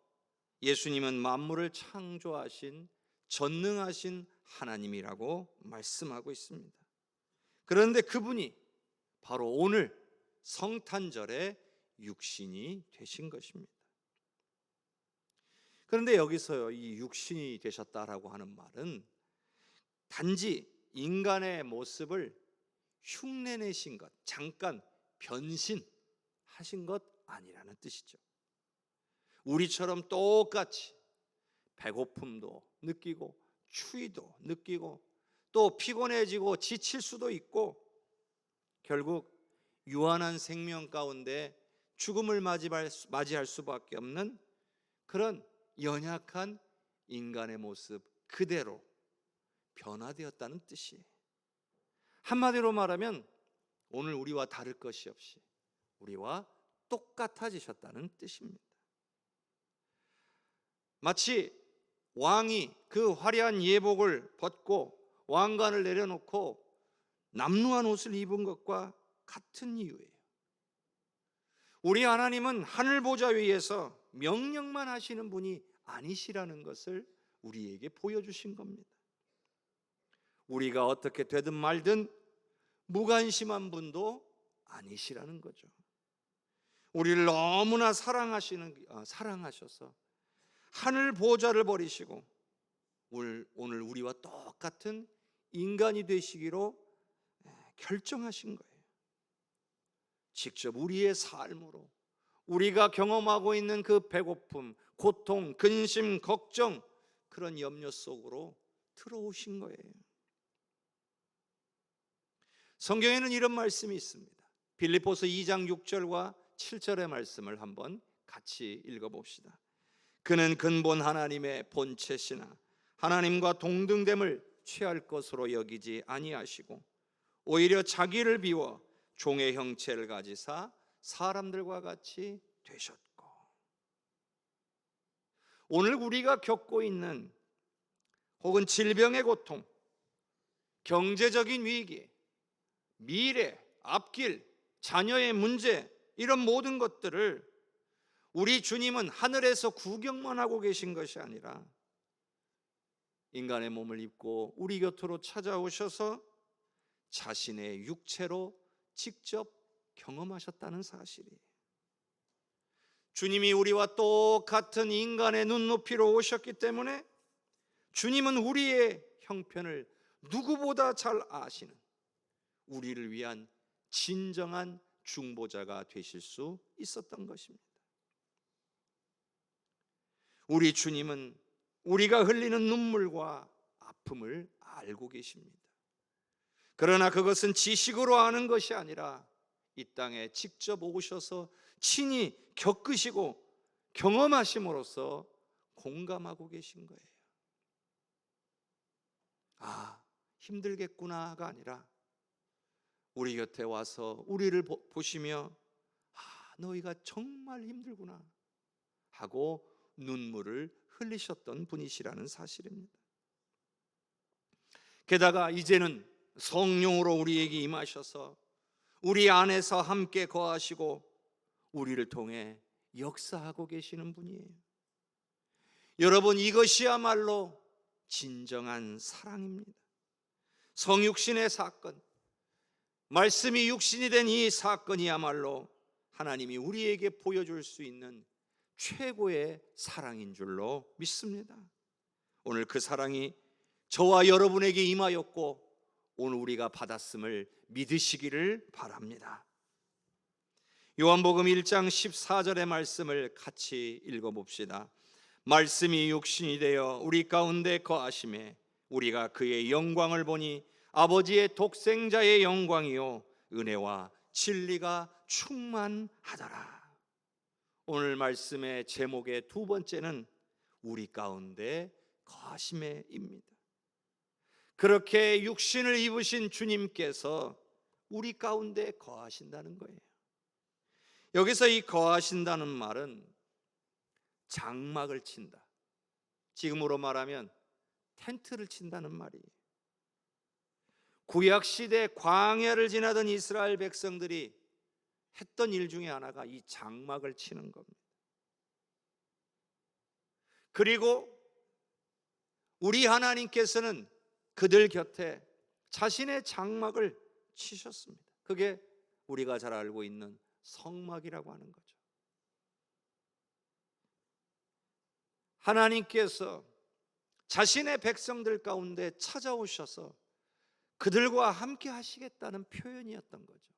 Speaker 1: 예수님은 만물을 창조하신 전능하신 하나님이라고 말씀하고 있습니다. 그런데 그분이 바로 오늘 성탄절에 육신이 되신 것입니다. 그런데 여기서요, 이 육신이 되셨다라고 하는 말은 단지 인간의 모습을 흉내내신 것, 잠깐 변신하신 것 아니라는 뜻이죠. 우리처럼 똑같이 배고픔도 느끼고 추위도 느끼고 또 피곤해지고 지칠 수도 있고 결국 유한한 생명 가운데 죽음을 맞이할 수밖에 없는 그런 연약한 인간의 모습 그대로 변화되었다는 뜻이에요. 한마디로 말하면 오늘 우리와 다를 것이 없이 우리와 똑같아지셨다는 뜻입니다. 마치 왕이 그 화려한 예복을 벗고 왕관을 내려놓고 남루한 옷을 입은 것과 같은 이유예요. 우리 하나님은 하늘 보좌 위에서 명령만 하시는 분이 아니시라는 것을 우리에게 보여주신 겁니다. 우리가 어떻게 되든 말든 무관심한 분도 아니시라는 거죠. 우리를 너무나 사랑하셔서 하늘 보좌를 버리시고 오늘 우리와 똑같은 인간이 되시기로 결정하신 거예요. 직접 우리의 삶으로 우리가 경험하고 있는 그 배고픔, 고통, 근심, 걱정 그런 염려 속으로 들어오신 거예요. 성경에는 이런 말씀이 있습니다. 빌립보서 2장 6절과 7절의 말씀을 한번 같이 읽어봅시다. 그는 근본 하나님의 본체시나 하나님과 동등됨을 취할 것으로 여기지 아니하시고 오히려 자기를 비워 종의 형체를 가지사 사람들과 같이 되셨고. 오늘 우리가 겪고 있는 혹은 질병의 고통, 경제적인 위기, 미래, 앞길, 자녀의 문제 이런 모든 것들을 우리 주님은 하늘에서 구경만 하고 계신 것이 아니라 인간의 몸을 입고 우리 곁으로 찾아오셔서 자신의 육체로 직접 경험하셨다는 사실이에요. 주님이 우리와 똑같은 인간의 눈높이로 오셨기 때문에 주님은 우리의 형편을 누구보다 잘 아시는 우리를 위한 진정한 중보자가 되실 수 있었던 것입니다. 우리 주님은 우리가 흘리는 눈물과 기쁨을 알고 계십니다. 그러나 그것은 지식으로 아는 것이 아니라 이 땅에 직접 오셔서 친히 겪으시고 경험하심으로써 공감하고 계신 거예요. 아, 힘들겠구나가 아니라 우리 곁에 와서 우리를 보시며 아, 너희가 정말 힘들구나 하고 눈물을 흘리셨던 분이시라는 사실입니다. 게다가 이제는 성령으로 우리에게 임하셔서 우리 안에서 함께 거하시고 우리를 통해 역사하고 계시는 분이에요. 여러분, 이것이야말로 진정한 사랑입니다. 성육신의 사건, 말씀이 육신이 된 이 사건이야말로 하나님이 우리에게 보여줄 수 있는 최고의 사랑인 줄로 믿습니다. 오늘 그 사랑이 저와 여러분에게 임하였고 오늘 우리가 받았음을 믿으시기를 바랍니다. 요한복음 1장 14절의 말씀을 같이 읽어봅시다. 말씀이 육신이 되어 우리 가운데 거하심에 우리가 그의 영광을 보니 아버지의 독생자의 영광이요 은혜와 진리가 충만하더라. 오늘 말씀의 제목의 두 번째는 우리 가운데 거하심에입니다. 그렇게 육신을 입으신 주님께서 우리 가운데 거하신다는 거예요. 여기서 이 거하신다는 말은 장막을 친다, 지금으로 말하면 텐트를 친다는 말이에요. 구약시대 광야를 지나던 이스라엘 백성들이 했던 일 중에 하나가 이 장막을 치는 겁니다. 그리고 우리 하나님께서는 그들 곁에 자신의 장막을 치셨습니다. 그게 우리가 잘 알고 있는 성막이라고 하는 거죠. 하나님께서 자신의 백성들 가운데 찾아오셔서 그들과 함께 하시겠다는 표현이었던 거죠.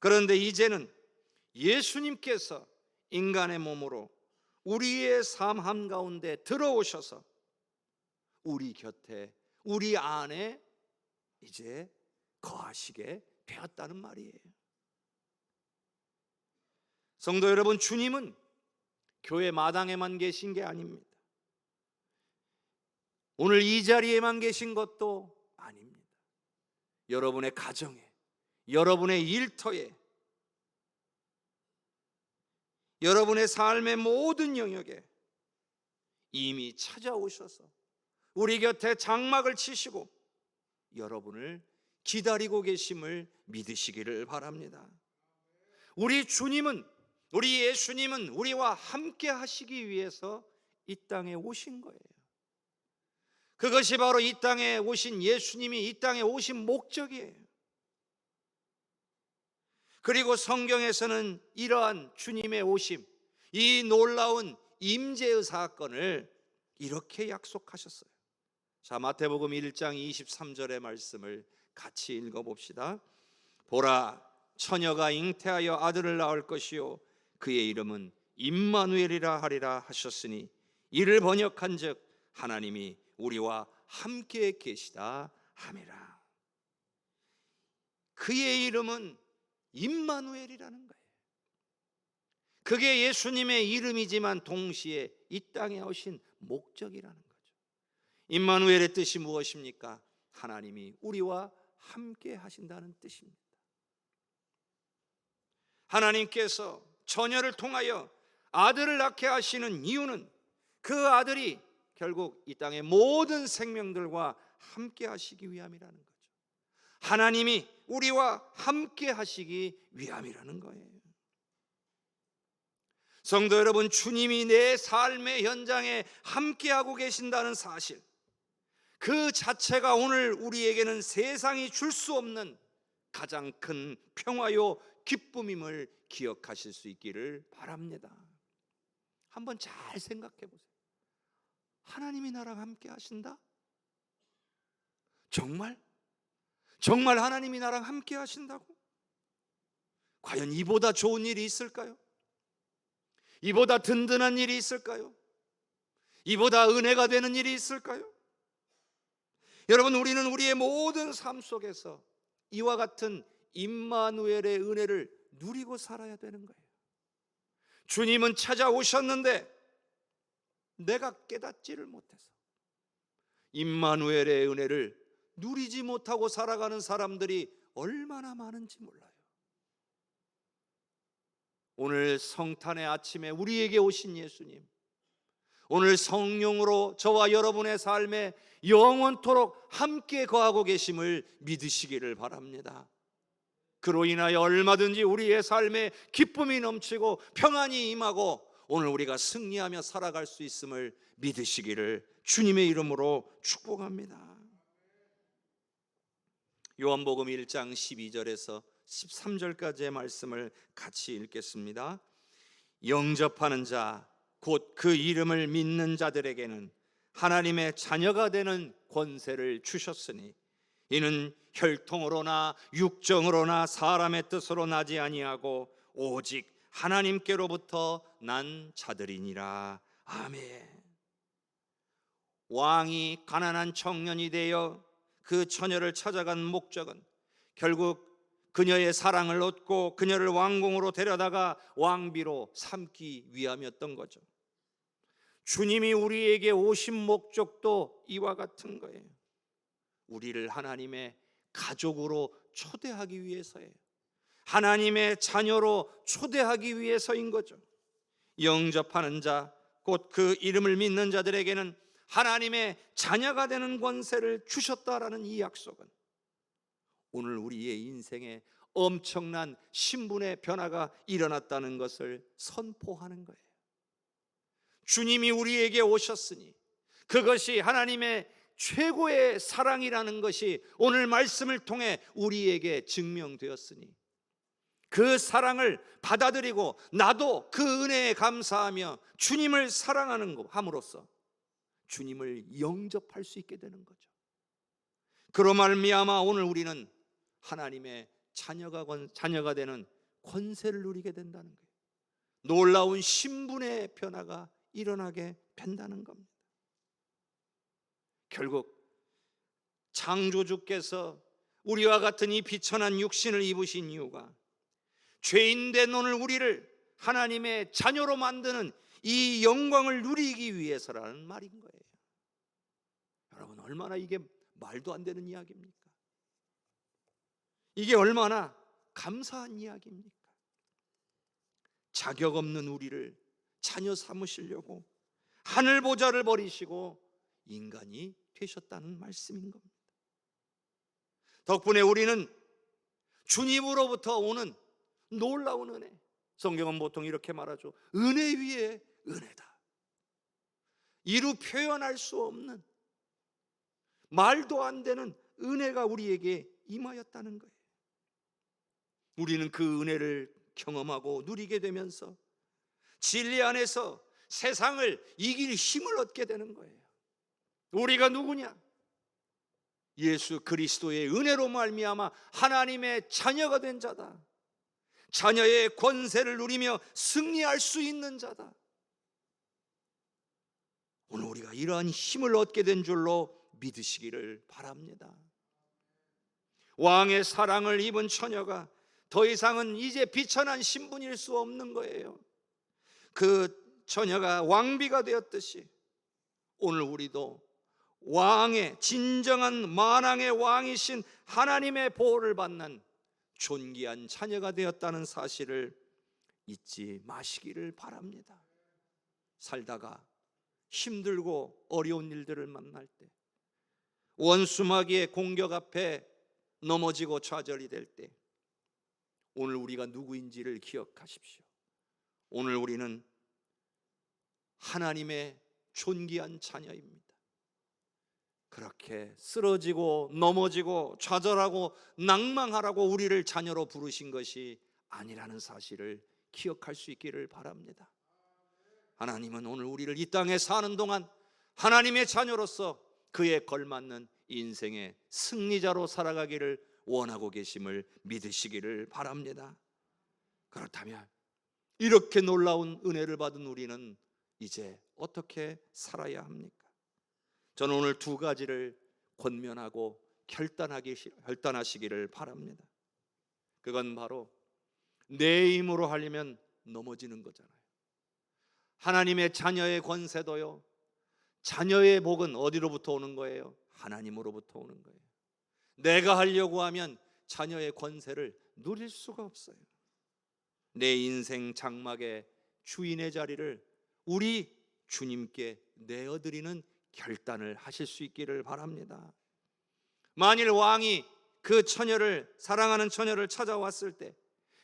Speaker 1: 그런데 이제는 예수님께서 인간의 몸으로 우리의 삶 한가운데 들어오셔서 우리 곁에, 우리 안에 이제 거하시게 되었다는 말이에요. 성도 여러분, 주님은 교회 마당에만 계신 게 아닙니다. 오늘 이 자리에만 계신 것도 아닙니다. 여러분의 가정에, 여러분의 일터에, 여러분의 삶의 모든 영역에 이미 찾아오셔서 우리 곁에 장막을 치시고 여러분을 기다리고 계심을 믿으시기를 바랍니다. 우리 주님은, 우리 예수님은 우리와 함께 하시기 위해서 이 땅에 오신 거예요. 그것이 바로 이 땅에 오신 예수님이 이 땅에 오신 목적이에요. 그리고 성경에서는 이러한 주님의 오심, 이 놀라운 임재의 사건을 이렇게 약속하셨어요. 자, 마태복음 1장 23절의 말씀을 같이 읽어봅시다. 보라, 처녀가 잉태하여 아들을 낳을 것이요 그의 이름은 임마누엘이라 하리라 하셨으니 이를 번역한즉 하나님이 우리와 함께 계시다 함이라. 그의 이름은 임마누엘이라는 거예요. 그게 예수님의 이름이지만 동시에 이 땅에 오신 목적이라는 거죠. 임마누엘의 뜻이 무엇입니까? 하나님이 우리와 함께 하신다는 뜻입니다. 하나님께서 처녀를 통하여 아들을 낳게 하시는 이유는 그 아들이 결국 이 땅의 모든 생명들과 함께 하시기 위함이라는 거죠. 하나님이 우리와 함께 하시기 위함이라는 거예요. 성도 여러분, 주님이 내 삶의 현장에 함께하고 계신다는 사실, 그 자체가 오늘 우리에게는 세상이 줄 수 없는 가장 큰 평화요 기쁨임을 기억하실 수 있기를 바랍니다. 한번 잘 생각해 보세요. 하나님이 나랑 함께 하신다? 정말? 정말 하나님이 나랑 함께 하신다고? 과연 이보다 좋은 일이 있을까요? 이보다 든든한 일이 있을까요? 이보다 은혜가 되는 일이 있을까요? 여러분, 우리는 우리의 모든 삶 속에서 이와 같은 임마누엘의 은혜를 누리고 살아야 되는 거예요. 주님은 찾아오셨는데 내가 깨닫지를 못해서 임마누엘의 은혜를 누리지 못하고 살아가는 사람들이 얼마나 많은지 몰라요. 오늘 성탄의 아침에 우리에게 오신 예수님, 오늘 성령으로 저와 여러분의 삶에 영원토록 함께 거하고 계심을 믿으시기를 바랍니다. 그로 인하여 얼마든지 우리의 삶에 기쁨이 넘치고 평안이 임하고 오늘 우리가 승리하며 살아갈 수 있음을 믿으시기를 주님의 이름으로 축복합니다. 요한복음 1장 12절에서 13절까지의 말씀을 같이 읽겠습니다. 영접하는 자, 곧 그 이름을 믿는 자들에게는 하나님의 자녀가 되는 권세를 주셨으니 이는 혈통으로나 육정으로나 사람의 뜻으로 나지 아니하고 오직 하나님께로부터 난 자들이니라. 아멘. 왕이 가난한 청년이 되어 그 처녀를 찾아간 목적은 결국 그녀의 사랑을 얻고 그녀를 왕궁으로 데려다가 왕비로 삼기 위함이었던 거죠. 주님이 우리에게 오신 목적도 이와 같은 거예요. 우리를 하나님의 가족으로 초대하기 위해서예요. 하나님의 자녀로 초대하기 위해서인 거죠. 영접하는 자, 곧 그 이름을 믿는 자들에게는 하나님의 자녀가 되는 권세를 주셨다라는 이 약속은 오늘 우리의 인생에 엄청난 신분의 변화가 일어났다는 것을 선포하는 거예요. 주님이 우리에게 오셨으니 그것이 하나님의 최고의 사랑이라는 것이 오늘 말씀을 통해 우리에게 증명되었으니 그 사랑을 받아들이고 나도 그 은혜에 감사하며 주님을 사랑하는 것 함으로써 주님을 영접할 수 있게 되는 거죠. 그로 말미암아 오늘 우리는 하나님의 자녀가 되는 권세를 누리게 된다는 거예요. 놀라운 신분의 변화가 일어나게 된다는 겁니다. 결국 창조주께서 우리와 같은 이 비천한 육신을 입으신 이유가 죄인된 오늘 우리를 하나님의 자녀로 만드는 이 영광을 누리기 위해서라는 말인 거예요. 여러분, 얼마나 이게 말도 안 되는 이야기입니까? 이게 얼마나 감사한 이야기입니까? 자격 없는 우리를 자녀 삼으시려고 하늘 보좌를 버리시고 인간이 되셨다는 말씀인 겁니다. 덕분에 우리는 주님으로부터 오는 놀라운 은혜, 성경은 보통 이렇게 말하죠. 은혜 위에 은혜다. 이루 표현할 수 없는, 말도 안 되는 은혜가 우리에게 임하였다는 거예요. 우리는 그 은혜를 경험하고 누리게 되면서 진리 안에서 세상을 이길 힘을 얻게 되는 거예요. 우리가 누구냐? 예수 그리스도의 은혜로 말미암아 하나님의 자녀가 된 자다. 자녀의 권세를 누리며 승리할 수 있는 자다. 오늘 우리가 이러한 힘을 얻게 된 줄로 믿으시기를 바랍니다. 왕의 사랑을 입은 처녀가 더 이상은 이제 비천한 신분일 수 없는 거예요. 그 처녀가 왕비가 되었듯이 오늘 우리도 왕의, 진정한 만왕의 왕이신 하나님의 보호를 받는 존귀한 자녀가 되었다는 사실을 잊지 마시기를 바랍니다. 살다가 힘들고 어려운 일들을 만날 때, 원수마귀의 공격 앞에 넘어지고 좌절이 될 때 오늘 우리가 누구인지를 기억하십시오. 오늘 우리는 하나님의 존귀한 자녀입니다. 그렇게 쓰러지고 넘어지고 좌절하고 낭망하라고 우리를 자녀로 부르신 것이 아니라는 사실을 기억할 수 있기를 바랍니다. 하나님은 오늘 우리를 이 땅에 사는 동안 하나님의 자녀로서 그에 걸맞는 인생의 승리자로 살아가기를 원하고 계심을 믿으시기를 바랍니다. 그렇다면 이렇게 놀라운 은혜를 받은 우리는 이제 어떻게 살아야 합니까? 저는 오늘 두 가지를 권면하고 결단하시기를 바랍니다. 그건 바로 내 힘으로 하려면 넘어지는 거잖아요. 하나님의 자녀의 권세도요, 자녀의 복은 어디로부터 오는 거예요? 하나님으로부터 오는 거예요. 내가 하려고 하면 자녀의 권세를 누릴 수가 없어요. 내 인생 장막의 주인의 자리를 우리 주님께 내어드리는 결단을 하실 수 있기를 바랍니다. 만일 왕이 그 처녀를, 사랑하는 처녀를 찾아왔을 때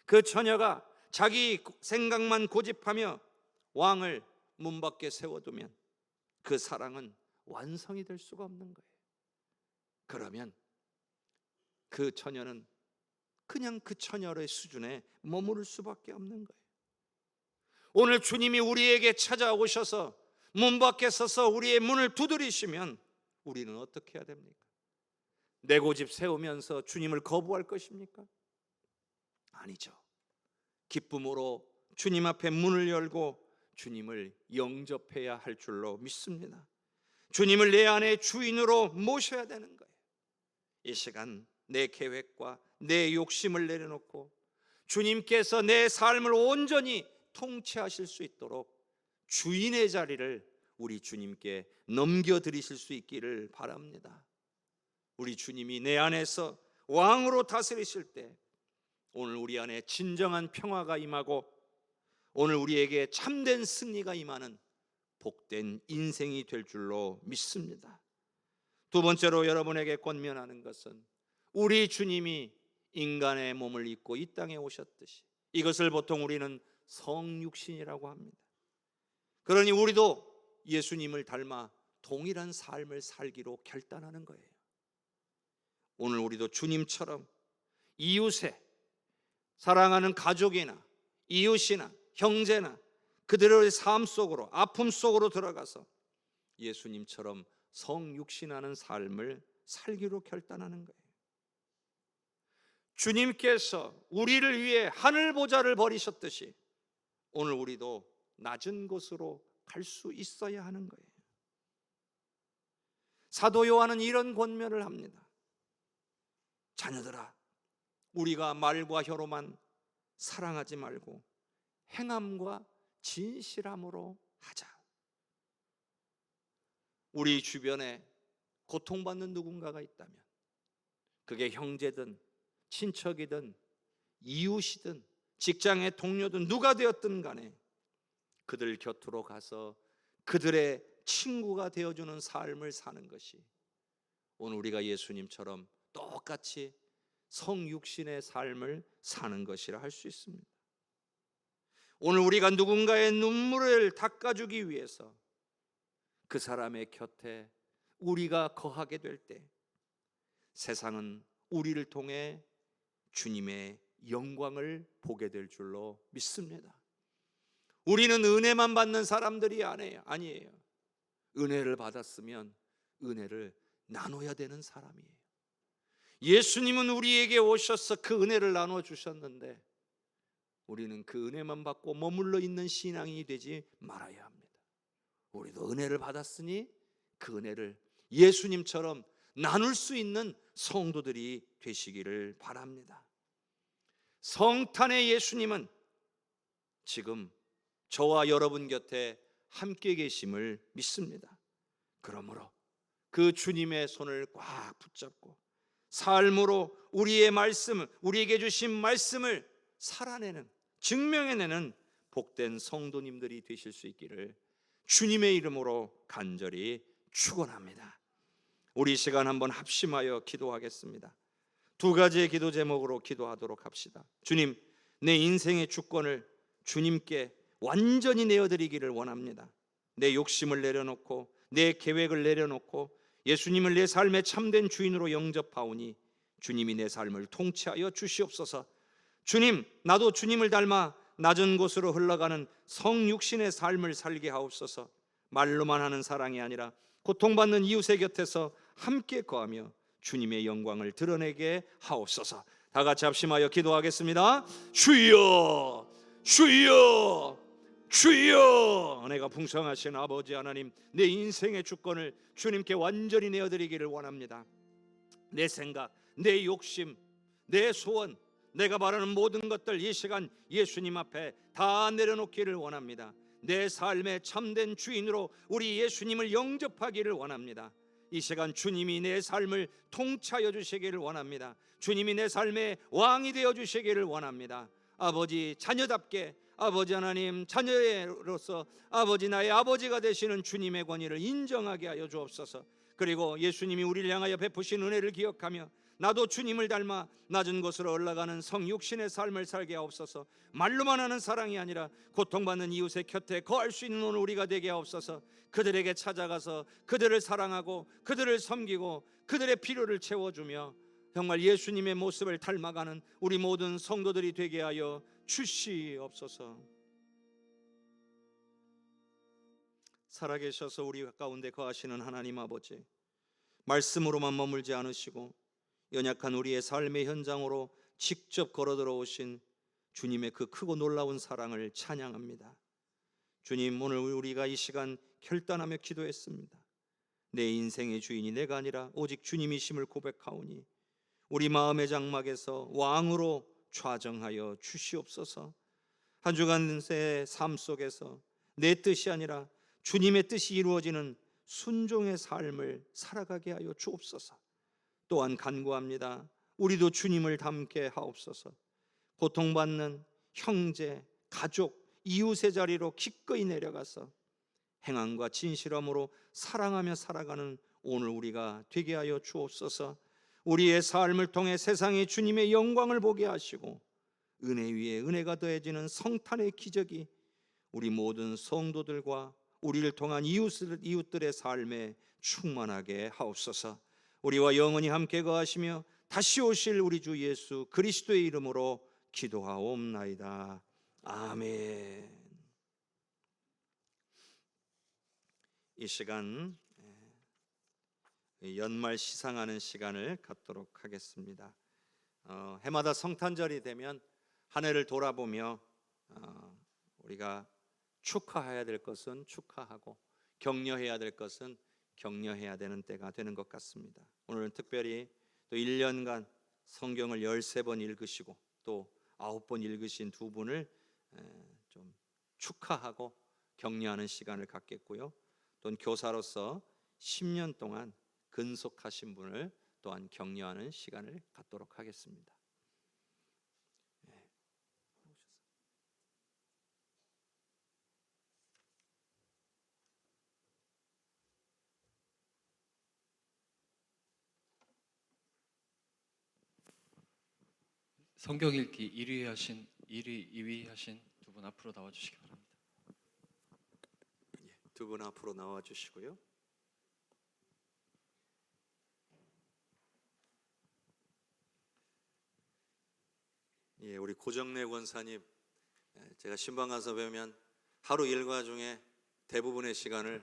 Speaker 1: 그 처녀가 자기 생각만 고집하며 왕을 문 밖에 세워두면 그 사랑은 완성이 될 수가 없는 거예요. 그러면 그 처녀는 그냥 그 처녀의 수준에 머무를 수밖에 없는 거예요. 오늘 주님이 우리에게 찾아오셔서 문 밖에 서서 우리의 문을 두드리시면 우리는 어떻게 해야 됩니까? 내 고집 세우면서 주님을 거부할 것입니까? 아니죠. 기쁨으로 주님 앞에 문을 열고 주님을 영접해야 할 줄로 믿습니다. 주님을 내 안에 주인으로 모셔야 되는 거예요. 이 시간 내 계획과 내 욕심을 내려놓고 주님께서 내 삶을 온전히 통치하실 수 있도록 주인의 자리를 우리 주님께 넘겨드리실 수 있기를 바랍니다. 우리 주님이 내 안에서 왕으로 다스리실 때 오늘 우리 안에 진정한 평화가 임하고 오늘 우리에게 참된 승리가 임하는 복된 인생이 될 줄로 믿습니다. 두 번째로 여러분에게 권면하는 것은 우리 주님이 인간의 몸을 입고 이 땅에 오셨듯이, 이것을 보통 우리는 성육신이라고 합니다. 그러니 우리도 예수님을 닮아 동일한 삶을 살기로 결단하는 거예요. 오늘 우리도 주님처럼 이웃에, 사랑하는 가족이나 이웃이나 형제나 그들의 삶 속으로, 아픔 속으로 들어가서 예수님처럼 성육신하는 삶을 살기로 결단하는 거예요. 주님께서 우리를 위해 하늘 보좌를 버리셨듯이 오늘 우리도 낮은 곳으로 갈 수 있어야 하는 거예요. 사도 요한은 이런 권면을 합니다. 자녀들아, 우리가 말과 혀로만 사랑하지 말고 행함과 진실함으로 하자. 우리 주변에 고통받는 누군가가 있다면 그게 형제든 친척이든 이웃이든 직장의 동료든 누가 되었든 간에 그들 곁으로 가서 그들의 친구가 되어주는 삶을 사는 것이 오늘 우리가 예수님처럼 똑같이 성육신의 삶을 사는 것이라 할 수 있습니다. 오늘 우리가 누군가의 눈물을 닦아주기 위해서 그 사람의 곁에 우리가 거하게 될 때 세상은 우리를 통해 주님의 영광을 보게 될 줄로 믿습니다. 우리는 은혜만 받는 사람들이 아니에요. 은혜를 받았으면 은혜를 나눠야 되는 사람이에요. 예수님은 우리에게 오셔서 그 은혜를 나눠 주셨는데 우리는 그 은혜만 받고 머물러 있는 신앙이 되지 말아야 합니다. 우리도 은혜를 받았으니 그 은혜를 예수님처럼 나눌 수 있는 성도들이 되시기를 바랍니다. 성탄의 예수님은 지금 저와 여러분 곁에 함께 계심을 믿습니다. 그러므로 그 주님의 손을 꽉 붙잡고 삶으로 우리의 말씀을, 우리에게 주신 말씀을 살아내는, 증명해내는 복된 성도님들이 되실 수 있기를 주님의 이름으로 간절히 축원합니다. 우리 시간 한번 합심하여 기도하겠습니다. 두 가지의 기도 제목으로 기도하도록 합시다. 주님, 내 인생의 주권을 주님께 완전히 내어드리기를 원합니다. 내 욕심을 내려놓고 내 계획을 내려놓고 예수님을 내 삶의 참된 주인으로 영접하오니 주님이 내 삶을 통치하여 주시옵소서. 주님, 나도 주님을 닮아 낮은 곳으로 흘러가는 성육신의 삶을 살게 하옵소서. 말로만 하는 사랑이 아니라 고통받는 이웃의 곁에서 함께 거하며 주님의 영광을 드러내게 하옵소서. 다 같이 합심하여 기도하겠습니다. 주여, 주여, 주여, 은혜가 풍성하신 아버지 하나님, 내 인생의 주권을 주님께 완전히 내어드리기를 원합니다. 내 생각, 내 욕심, 내 소원, 내가 바라는 모든 것들 이 시간 예수님 앞에 다 내려놓기를 원합니다. 내 삶의 참된 주인으로 우리 예수님을 영접하기를 원합니다. 이 시간 주님이 내 삶을 통치하여 주시기를 원합니다. 주님이 내 삶의 왕이 되어 주시기를 원합니다. 아버지, 자녀답게 아버지 하나님, 자녀로서 아버지, 나의 아버지가 되시는 주님의 권위를 인정하게 하여 주옵소서. 그리고 예수님이 우리를 향하여 베푸신 은혜를 기억하며 나도 주님을 닮아 낮은 곳으로 올라가는 성육신의 삶을 살게 하옵소서. 말로만 하는 사랑이 아니라 고통받는 이웃의 곁에 거할 수 있는 오늘 우리가 되게 하옵소서. 그들에게 찾아가서 그들을 사랑하고 그들을 섬기고 그들의 필요를 채워주며 정말 예수님의 모습을 닮아가는 우리 모든 성도들이 되게 하여 주시옵소서. 살아계셔서 우리 가운데 거하시는 하나님 아버지, 말씀으로만 머물지 않으시고 연약한 우리의 삶의 현장으로 직접 걸어 들어오신 주님의 그 크고 놀라운 사랑을 찬양합니다. 주님, 오늘 우리가 이 시간 결단하며 기도했습니다. 내 인생의 주인이 내가 아니라 오직 주님이심을 고백하오니 우리 마음의 장막에서 왕으로 좌정하여 주시옵소서. 한 주간의 삶 속에서 내 뜻이 아니라 주님의 뜻이 이루어지는 순종의 삶을 살아가게 하여 주옵소서. 또한 간구합니다. 우리도 주님을 닮게 하옵소서. 고통받는 형제, 가족, 이웃의 자리로 기꺼이 내려가서 행함과 진실함으로 사랑하며 살아가는 오늘 우리가 되게 하여 주옵소서. 우리의 삶을 통해 세상에 주님의 영광을 보게 하시고 은혜 위에 은혜가 더해지는 성탄의 기적이 우리 모든 성도들과 우리를 통한 이웃들의 삶에 충만하게 하옵소서. 우리와 영원히 함께 거하시며 다시 오실 우리 주 예수 그리스도의 이름으로 기도하옵나이다. 아멘. 이 시간 연말 시상하는 시간을 갖도록 하겠습니다. 해마다 성탄절이 되면 한 해를 돌아보며 우리가 축하해야 될 것은 축하하고 격려해야 될 것은 격려해야 되는 때가 되는 것 같습니다. 오늘은 특별히 또 1년간 성경을 13번 읽으시고 또 9번 읽으신 두 분을 좀 축하하고 격려하는 시간을 갖겠고요. 또 교사로서 10년 동안 근속하신 분을 또한 격려하는 시간을 갖도록 하겠습니다.
Speaker 8: 성경 읽기 1위 하신 1위, 2위 하신 두 분 앞으로 나와 주시기 바랍니다.
Speaker 1: 두 분 앞으로 나와 주시고요. 우리 고정래 권사님, 제가 신방 가서 뵈면 하루 일과 중에 대부분의 시간을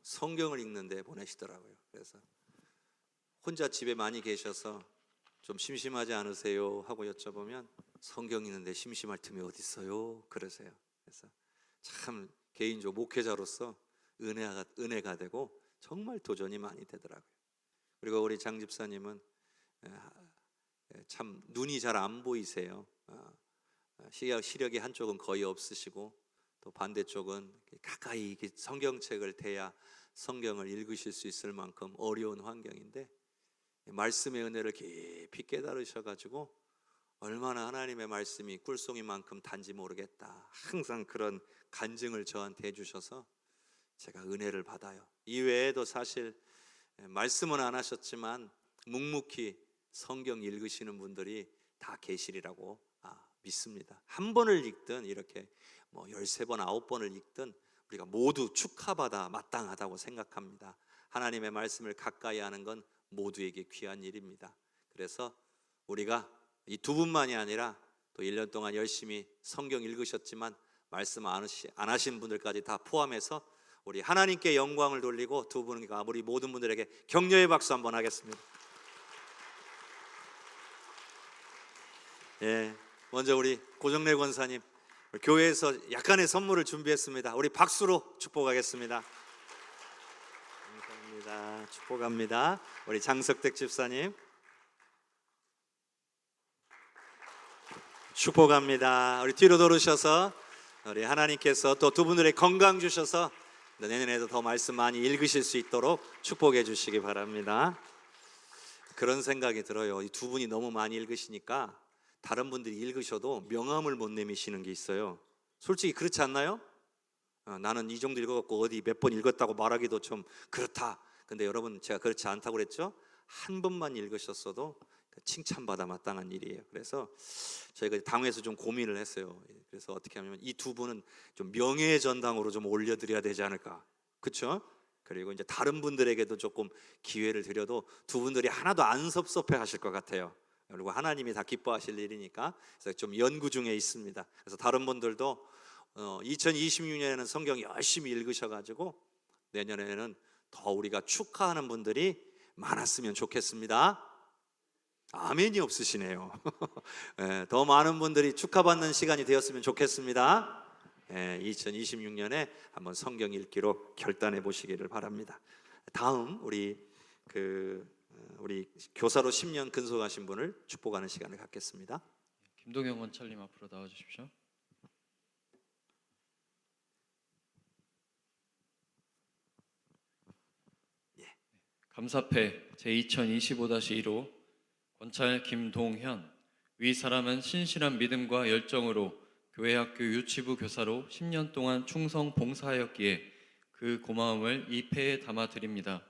Speaker 1: 성경을 읽는 데 보내시더라고요. 그래서 혼자 집에 많이 계셔서 좀 심심하지 않으세요? 하고 여쭤보면 성경 읽는데 심심할 틈이 어디 있어요? 그러세요. 그래서 참 개인적으로 목회자로서 은혜가 되고 정말 도전이 많이 되더라고요. 그리고 우리 장 집사님은 참 눈이 잘 안 보이세요. 시력이 한쪽은 거의 없으시고 또 반대쪽은 가까이 성경책을 대야 성경을 읽으실 수 있을 만큼 어려운 환경인데 말씀의 은혜를 깊이 깨달으셔가지고 얼마나 하나님의 말씀이 꿀송이만큼 단지 모르겠다 항상 그런 간증을 저한테 해주셔서 제가 은혜를 받아요. 이외에도 사실 말씀은 안 하셨지만 묵묵히 성경 읽으시는 분들이 다 계시리라고 믿습니다. 한 번을 읽든 이렇게 13번, 9번을 읽든 우리가 모두 축하받아 마땅하다고 생각합니다. 하나님의 말씀을 가까이 하는 건 모두에게 귀한 일입니다. 그래서 우리가 이 두 분만이 아니라 또 1년 동안 열심히 성경 읽으셨지만 말씀 안 하신 분들까지 다 포함해서 우리 하나님께 영광을 돌리고 두 분과 우리 모든 분들에게 격려의 박수 한번 하겠습니다. 먼저 우리 고정래 권사님 교회에서 약간의 선물을 준비했습니다. 우리 박수로 축복하겠습니다. 감사합니다. 축복합니다. 우리 장석택 집사님. 축복합니다. 우리 뒤로 돌으셔서 우리 하나님께서 또 두 분들의 건강 주셔서 내년에도 더 말씀 많이 읽으실 수 있도록 축복해 주시기 바랍니다. 그런 생각이 들어요. 이 두 분이 너무 많이 읽으시니까 다른 분들이 읽으셔도 명함을 못 내미시는 게 있어요. 솔직히 그렇지 않나요? 나는 이 정도 읽어갖고 어디 몇 번 읽었다고 말하기도 좀 그렇다. 근데 여러분, 제가 그렇지 않다고 그랬죠? 한 번만 읽으셨어도 칭찬받아 마땅한 일이에요. 그래서 저희가 당회에서 좀 고민을 했어요. 그래서 어떻게 하면 이 두 분은 좀 명예의 전당으로 좀 올려드려야 되지 않을까, 그렇죠? 그리고 이제 다른 분들에게도 조금 기회를 드려도 두 분들이 하나도 안 섭섭해 하실 것 같아요. 그리고 하나님이 다 기뻐하실 일이니까. 그래서 좀 연구 중에 있습니다. 그래서 다른 분들도 2026년에는 성경 열심히 읽으셔가지고 내년에는 더 우리가 축하하는 분들이 많았으면 좋겠습니다. 아멘이 없으시네요. 더 많은 분들이 축하받는 시간이 되었으면 좋겠습니다. 2026년에 한번 성경 읽기로 결단해 보시기를 바랍니다. 다음 우리 교사로 10년 근속하신 분을 축복하는 시간을 갖겠습니다.
Speaker 8: 김동영 원찰님 앞으로 나와 주십시오. 감사패 제2025-1호 권찰 김동현. 위 사람은 신실한 믿음과 열정으로 교회학교 유치부 교사로 10년 동안 충성 봉사하였기에 그 고마움을 이 패에 담아 드립니다.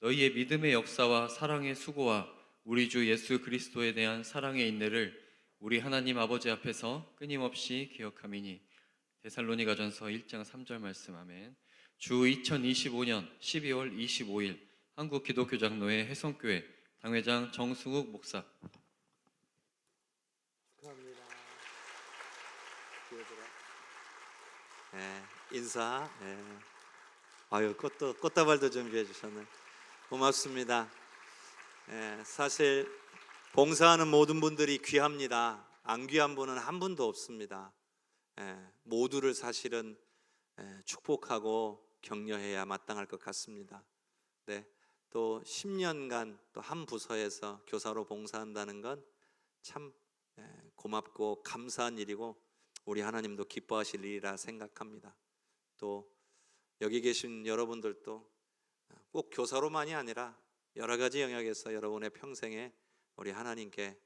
Speaker 8: 너희의 믿음의 역사와 사랑의 수고와 우리 주 예수 그리스도에 대한 사랑의 인내를 우리 하나님 아버지 앞에서 끊임없이 기억함이니. 데살로니가전서 1장 3절 말씀. 아멘. 주 2025년 12월 25일 한국기독교장로회 혜성교회 당회장 정승욱 목사.
Speaker 1: 축하합니다. 인사. 아유, 꽃다발도 준비해 주셨네. 고맙습니다. 사실 봉사하는 모든 분들이 귀합니다. 안 귀한 분은 한 분도 없습니다. 모두를 사실은 축복하고 격려해야 마땅할 것 같습니다. 네, 또 10년간 또 한 부서에서 교사로 봉사한다는 건 참 고맙고 감사한 일이고 우리 하나님도 기뻐하실 일이라 생각합니다. 또 여기 계신 여러분들도 꼭 교사로만이 아니라 여러 가지 영역에서 여러분의 평생에 우리 하나님께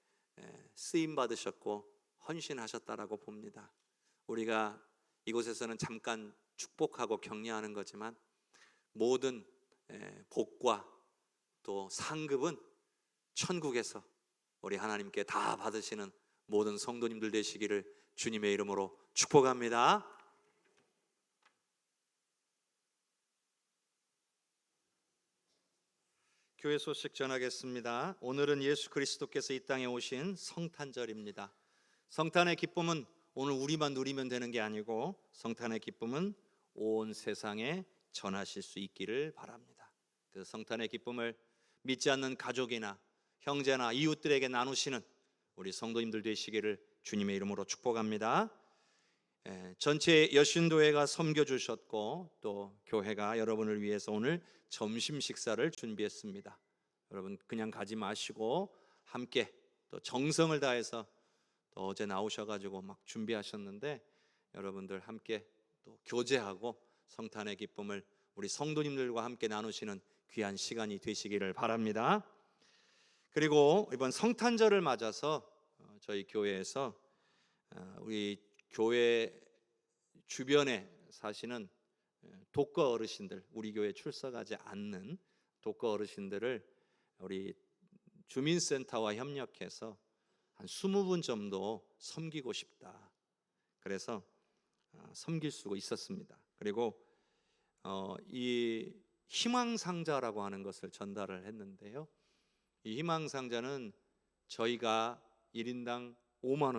Speaker 1: 쓰임 받으셨고 헌신하셨다라고 봅니다. 우리가 이곳에서는 잠깐 축복하고 격려하는 거지만 모든 복과 또 상급은 천국에서 우리 하나님께 다 받으시는 모든 성도님들 되시기를 주님의 이름으로 축복합니다. 교회 소식 전하겠습니다. 오늘은 예수 그리스도께서 이 땅에 오신 성탄절입니다. 성탄의 기쁨은 오늘 우리만 누리면 되는 게 아니고 성탄의 기쁨은 온 세상에 전하실 수 있기를 바랍니다. 그 성탄의 기쁨을 믿지 않는 가족이나 형제나 이웃들에게 나누시는 우리 성도님들 되시기를 주님의 이름으로 축복합니다. 전체 여신도회가 섬겨주셨고 또 교회가 여러분을 위해서 오늘 점심 식사를 준비했습니다. 여러분 그냥 가지 마시고 함께 또 정성을 다해서 또 어제 나오셔가지고 막 준비하셨는데 여러분들 함께 또 교제하고 성탄의 기쁨을 우리 성도님들과 함께 나누시는 귀한 시간이 되시기를 바랍니다. 그리고 이번 성탄절을 맞아서 저희 교회에서 우리 교회 주변에 사시는 독거 어르신들, 우리 교회 출석하지 않는 독거 어르신들을 우리 주민센터와 협력해서 한 20분 정도 섬기고 싶다. 그래서 섬길 수가 있었습니다. 그리고 이 희망상자라고 하는 것을 전달을 했는데요. 이 희망상자는 저희가 1인당 5만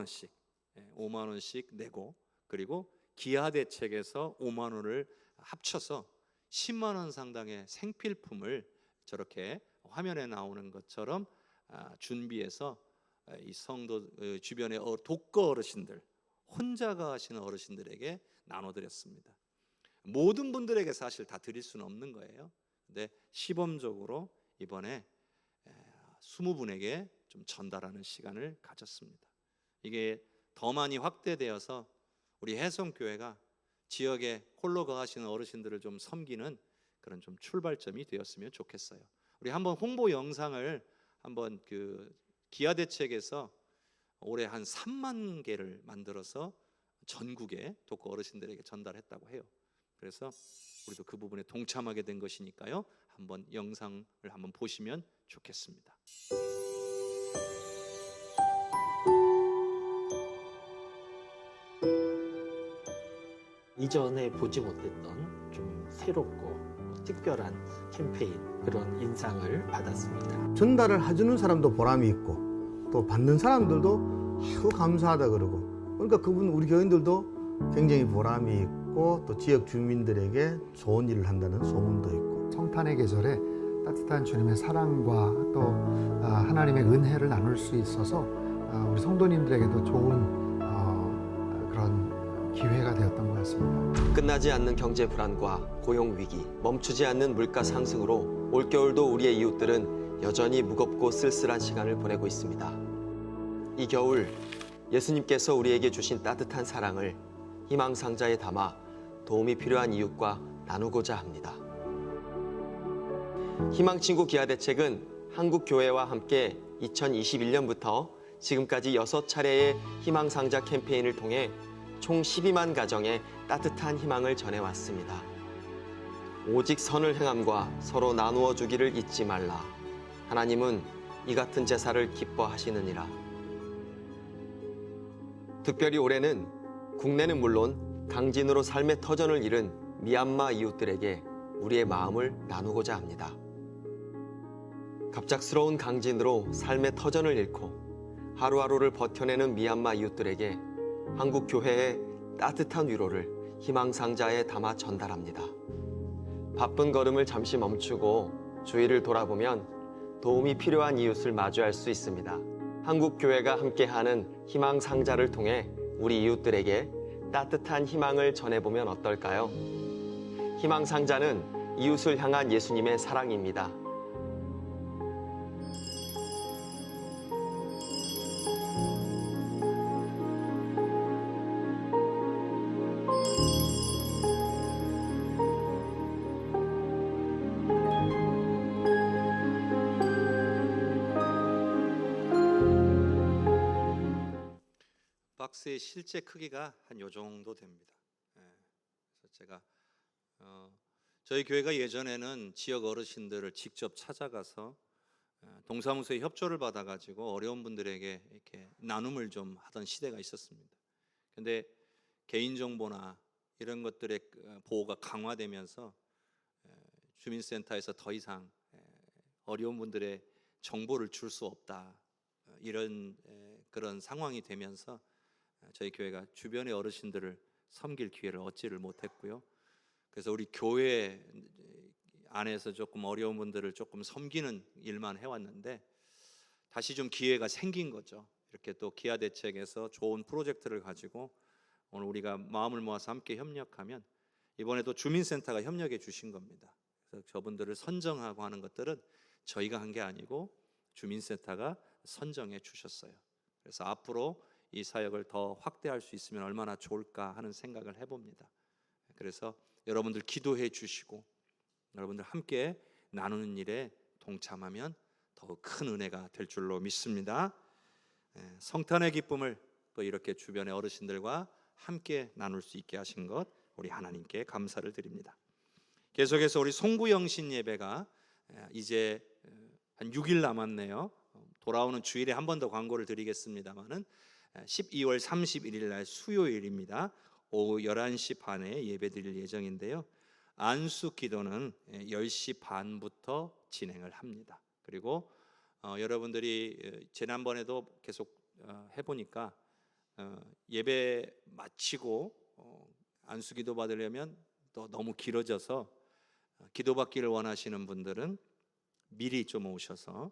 Speaker 1: 원씩 내고 그리고 기아대책에서 5만 원을 합쳐서 10만 원 상당의 생필품을 저렇게 화면에 나오는 것처럼 준비해서 이 성도 주변의 독거 어르신들 혼자가 하시는 어르신들에게 나눠드렸습니다. 모든 분들에게 사실 다 드릴 수는 없는 거예요. 근데 시범적으로 이번에 20분에게 좀 전달하는 시간을 가졌습니다. 이게 더 많이 확대되어서 우리 혜성교회가 지역에 홀로 거하시는 어르신들을 좀 섬기는 그런 좀 출발점이 되었으면 좋겠어요. 우리 한번 홍보 영상을 한번 그 기아대책에서 올해 한 3만 개를 만들어서 전국에 독거 어르신들에게 전달했다고 해요. 그래서 우리도 그 부분에 동참하게 된 것이니까요. 한번 영상을 한번 보시면 좋겠습니다.
Speaker 9: 이전에 보지 못했던 좀 새롭고 특별한 캠페인, 그런 인상을 받았습니다.
Speaker 10: 전달을 해주는 사람도 보람이 있고 또 받는 사람들도 아유 감사하다 그러고, 그러니까 그분 우리 교인들도 굉장히 보람이 있고 또 지역 주민들에게 좋은 일을 한다는 소문도 있고.
Speaker 11: 성탄의 계절에 따뜻한 주님의 사랑과 또 하나님의 은혜를 나눌 수 있어서 우리 성도님들에게도 좋은 그런 기회가 되었던 것 같습니다.
Speaker 12: 끝나지 않는 경제 불안과 고용 위기, 멈추지 않는 물가 상승으로 올겨울도 우리의 이웃들은 여전히 무겁고 쓸쓸한 시간을 보내고 있습니다. 이 겨울 예수님께서 우리에게 주신 따뜻한 사랑을 희망 상자에 담아 도움이 필요한 이웃과 나누고자 합니다. 희망친구 기아대책은 한국교회와 함께 2021년부터 지금까지 6차례의 희망상자 캠페인을 통해 총 12만 가정에 따뜻한 희망을 전해왔습니다. 오직 선을 행함과 서로 나누어 주기를 잊지 말라. 하나님은 이 같은 제사를 기뻐하시느니라. 특별히 올해는 국내는 물론 강진으로 삶의 터전을 잃은 미얀마 이웃들에게 우리의 마음을 나누고자 합니다. 갑작스러운 강진으로 삶의 터전을 잃고 하루하루를 버텨내는 미얀마 이웃들에게 한국 교회의 따뜻한 위로를 희망상자에 담아 전달합니다. 바쁜 걸음을 잠시 멈추고 주위를 돌아보면 도움이 필요한 이웃을 마주할 수 있습니다. 한국 교회가 함께하는 희망상자를 통해 우리 이웃들에게 따뜻한 희망을 전해보면 어떨까요? 희망상자는 이웃을 향한 예수님의 사랑입니다.
Speaker 1: 박스의 실제 크기가 한 요 정도 됩니다. 그래서 제가 저희 교회가 예전에는 지역 어르신들을 직접 찾아가서 동사무소에 협조를 받아가지고 어려운 분들에게 이렇게 나눔을 좀 하던 시대가 있었습니다. 근데 개인정보나 이런 것들의 보호가 강화되면서 주민센터에서 더 이상 어려운 분들의 정보를 줄 수 없다, 이런 그런 상황이 되면서 저희 교회가 주변의 어르신들을 섬길 기회를 얻지를 못했고요. 그래서 우리 교회 안에서 조금 어려운 분들을 조금 섬기는 일만 해왔는데 다시 좀 기회가 생긴 거죠. 이렇게 또 기아대책에서 좋은 프로젝트를 가지고 오늘 우리가 마음을 모아서 함께 협력하면 이번에도 주민센터가 협력해 주신 겁니다. 그래서 저분들을 선정하고 하는 것들은 저희가 한 게 아니고 주민센터가 선정해 주셨어요. 그래서 앞으로 이 사역을 더 확대할 수 있으면 얼마나 좋을까 하는 생각을 해봅니다. 그래서 여러분들 기도해 주시고 여러분들 함께 나누는 일에 동참하면 더욱 큰 은혜가 될 줄로 믿습니다. 성탄의 기쁨을 또 이렇게 주변의 어르신들과 함께 나눌 수 있게 하신 것 우리 하나님께 감사를 드립니다. 계속해서 우리 송구영신 예배가 이제 한 6일 남았네요. 돌아오는 주일에 한 번 더 광고를 드리겠습니다마는 12월 31일 날 수요일입니다. 오후 11시 반에 예배 드릴 예정인데요. 안수 기도는 10시 반부터 진행을 합니다. 그리고 여러분들이 지난번에도 계속 해보니까 예배 마치고 안수 기도 받으려면 또 너무 길어져서 기도 받기를 원하시는 분들은 미리 좀 오셔서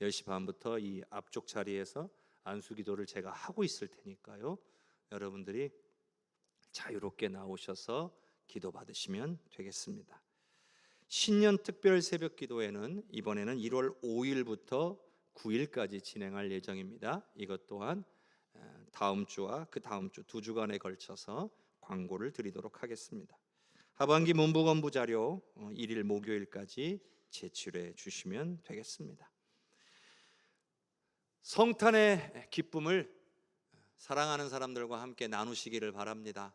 Speaker 1: 10시 반부터 이 앞쪽 자리에서 안수 기도를 제가 하고 있을 테니까요. 여러분들이 자유롭게 나오셔서 기도 받으시면 되겠습니다. 신년 특별 새벽 기도회는 이번에는 1월 5일부터 9일까지 진행할 예정입니다. 이것 또한 다음 주와 그 다음 주 2주간에 걸쳐서 광고를 드리도록 하겠습니다. 하반기 문부건부 자료 1일 목요일까지 제출해 주시면 되겠습니다. 성탄의 기쁨을 사랑하는 사람들과 함께 나누시기를 바랍니다.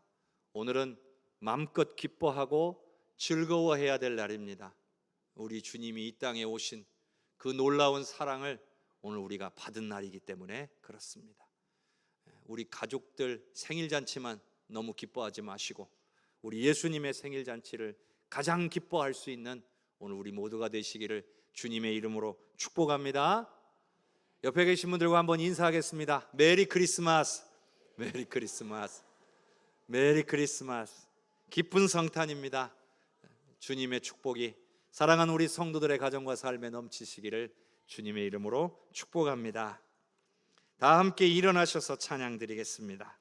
Speaker 1: 오늘은 마음껏 기뻐하고 즐거워해야 될 날입니다. 우리 주님이 이 땅에 오신 그 놀라운 사랑을 오늘 우리가 받은 날이기 때문에 그렇습니다. 우리 가족들 생일잔치만 너무 기뻐하지 마시고 우리 예수님의 생일잔치를 가장 기뻐할 수 있는 오늘 우리 모두가 되시기를 주님의 이름으로 축복합니다. 옆에 계신 분들과 한번 인사하겠습니다. 메리 크리스마스, 메리 크리스마스, 메리 크리스마스. 기쁜 성탄입니다. 주님의 축복이 사랑하는 우리 성도들의 가정과 삶에 넘치시기를 주님의 이름으로 축복합니다. 다 함께 일어나셔서 찬양 드리겠습니다.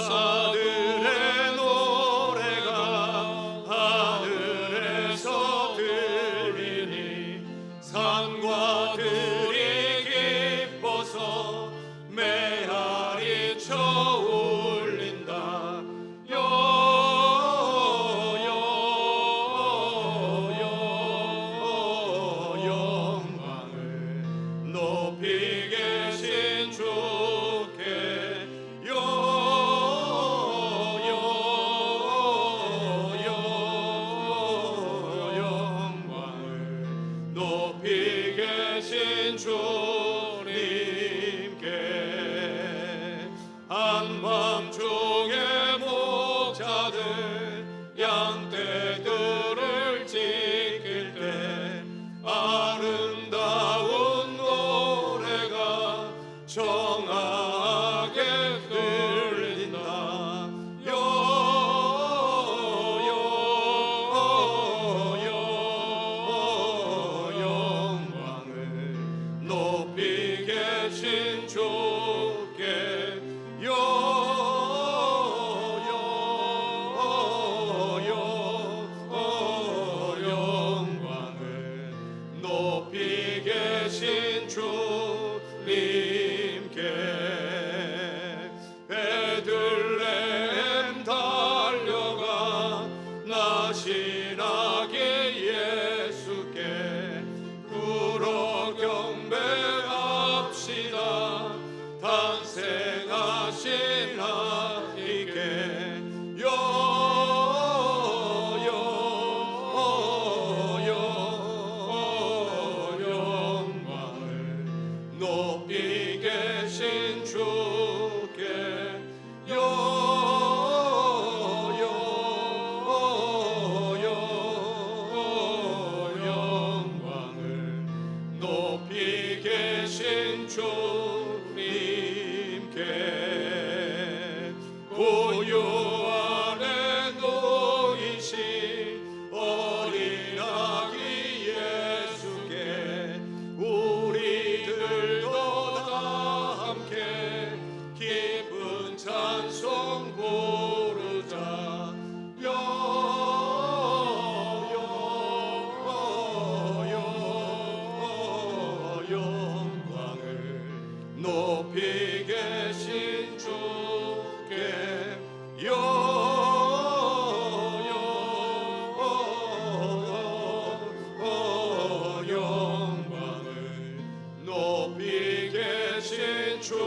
Speaker 2: 천사들의 노래가 하늘에서 들리니 산과 들이 기뻐서 메아리 쳐 울린다. 영광을 높이 계신 주께 영광을 높이 계신 주님께 한밤중에 목자들 양떼들을 지킬 때 아름다운 노래가 정하게 들린다. 영광을 높이 계신 주께 영광을 높이 계신 주님께 베들레헴 달려가 나시나기 예수께 불어 경배합시다. 탄생하신 아이께 영광을 높이 계신 주께 영광을 높이 계신 주님께 고요 안에 놓이신 어린 아기 예수께 우리들도 다 함께 기쁜 찬송 부르자. 영광을 높이 계신 주께 영광을 높이 계신 주님께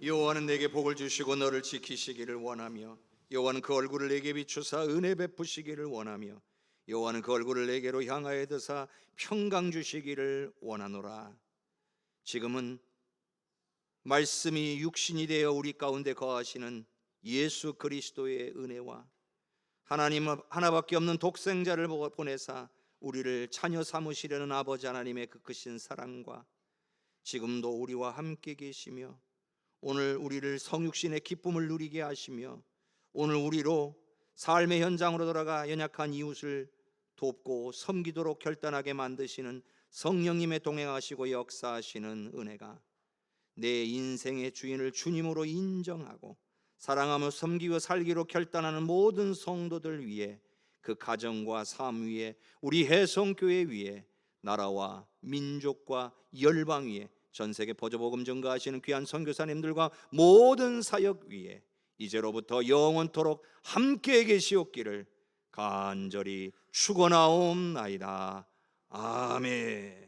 Speaker 1: 여호와는 내게 복을 주시고 너를 지키시기를 원하며 여호와는 그 얼굴을 내게 비추사 은혜 베푸시기를 원하며 여호와는 그 얼굴을 내게로 향하여 드사 평강 주시기를 원하노라. 지금은 말씀이 육신이 되어 우리 가운데 거하시는 예수 그리스도의 은혜와 하나님 하나밖에 없는 독생자를 보내사 우리를 자녀 삼으시려는 아버지 하나님의 그 크신 사랑과 지금도 우리와 함께 계시며 오늘 우리를 성육신의 기쁨을 누리게 하시며 오늘 우리로 삶의 현장으로 돌아가 연약한 이웃을 돕고 섬기도록 결단하게 만드시는 성령님의 동행하시고 역사하시는 은혜가 내 인생의 주인을 주님으로 인정하고 사랑하며 섬기고 살기로 결단하는 모든 성도들 위해 그 가정과 삶 위에 우리 해성교회 위에 나라와 민족과 열방 위에 전 세계 보조복음 전가하시는 귀한 선교사님들과 모든 사역 위에 이제로부터 영원토록 함께 계시옵기를 간절히 축원하옵나이다. 아멘.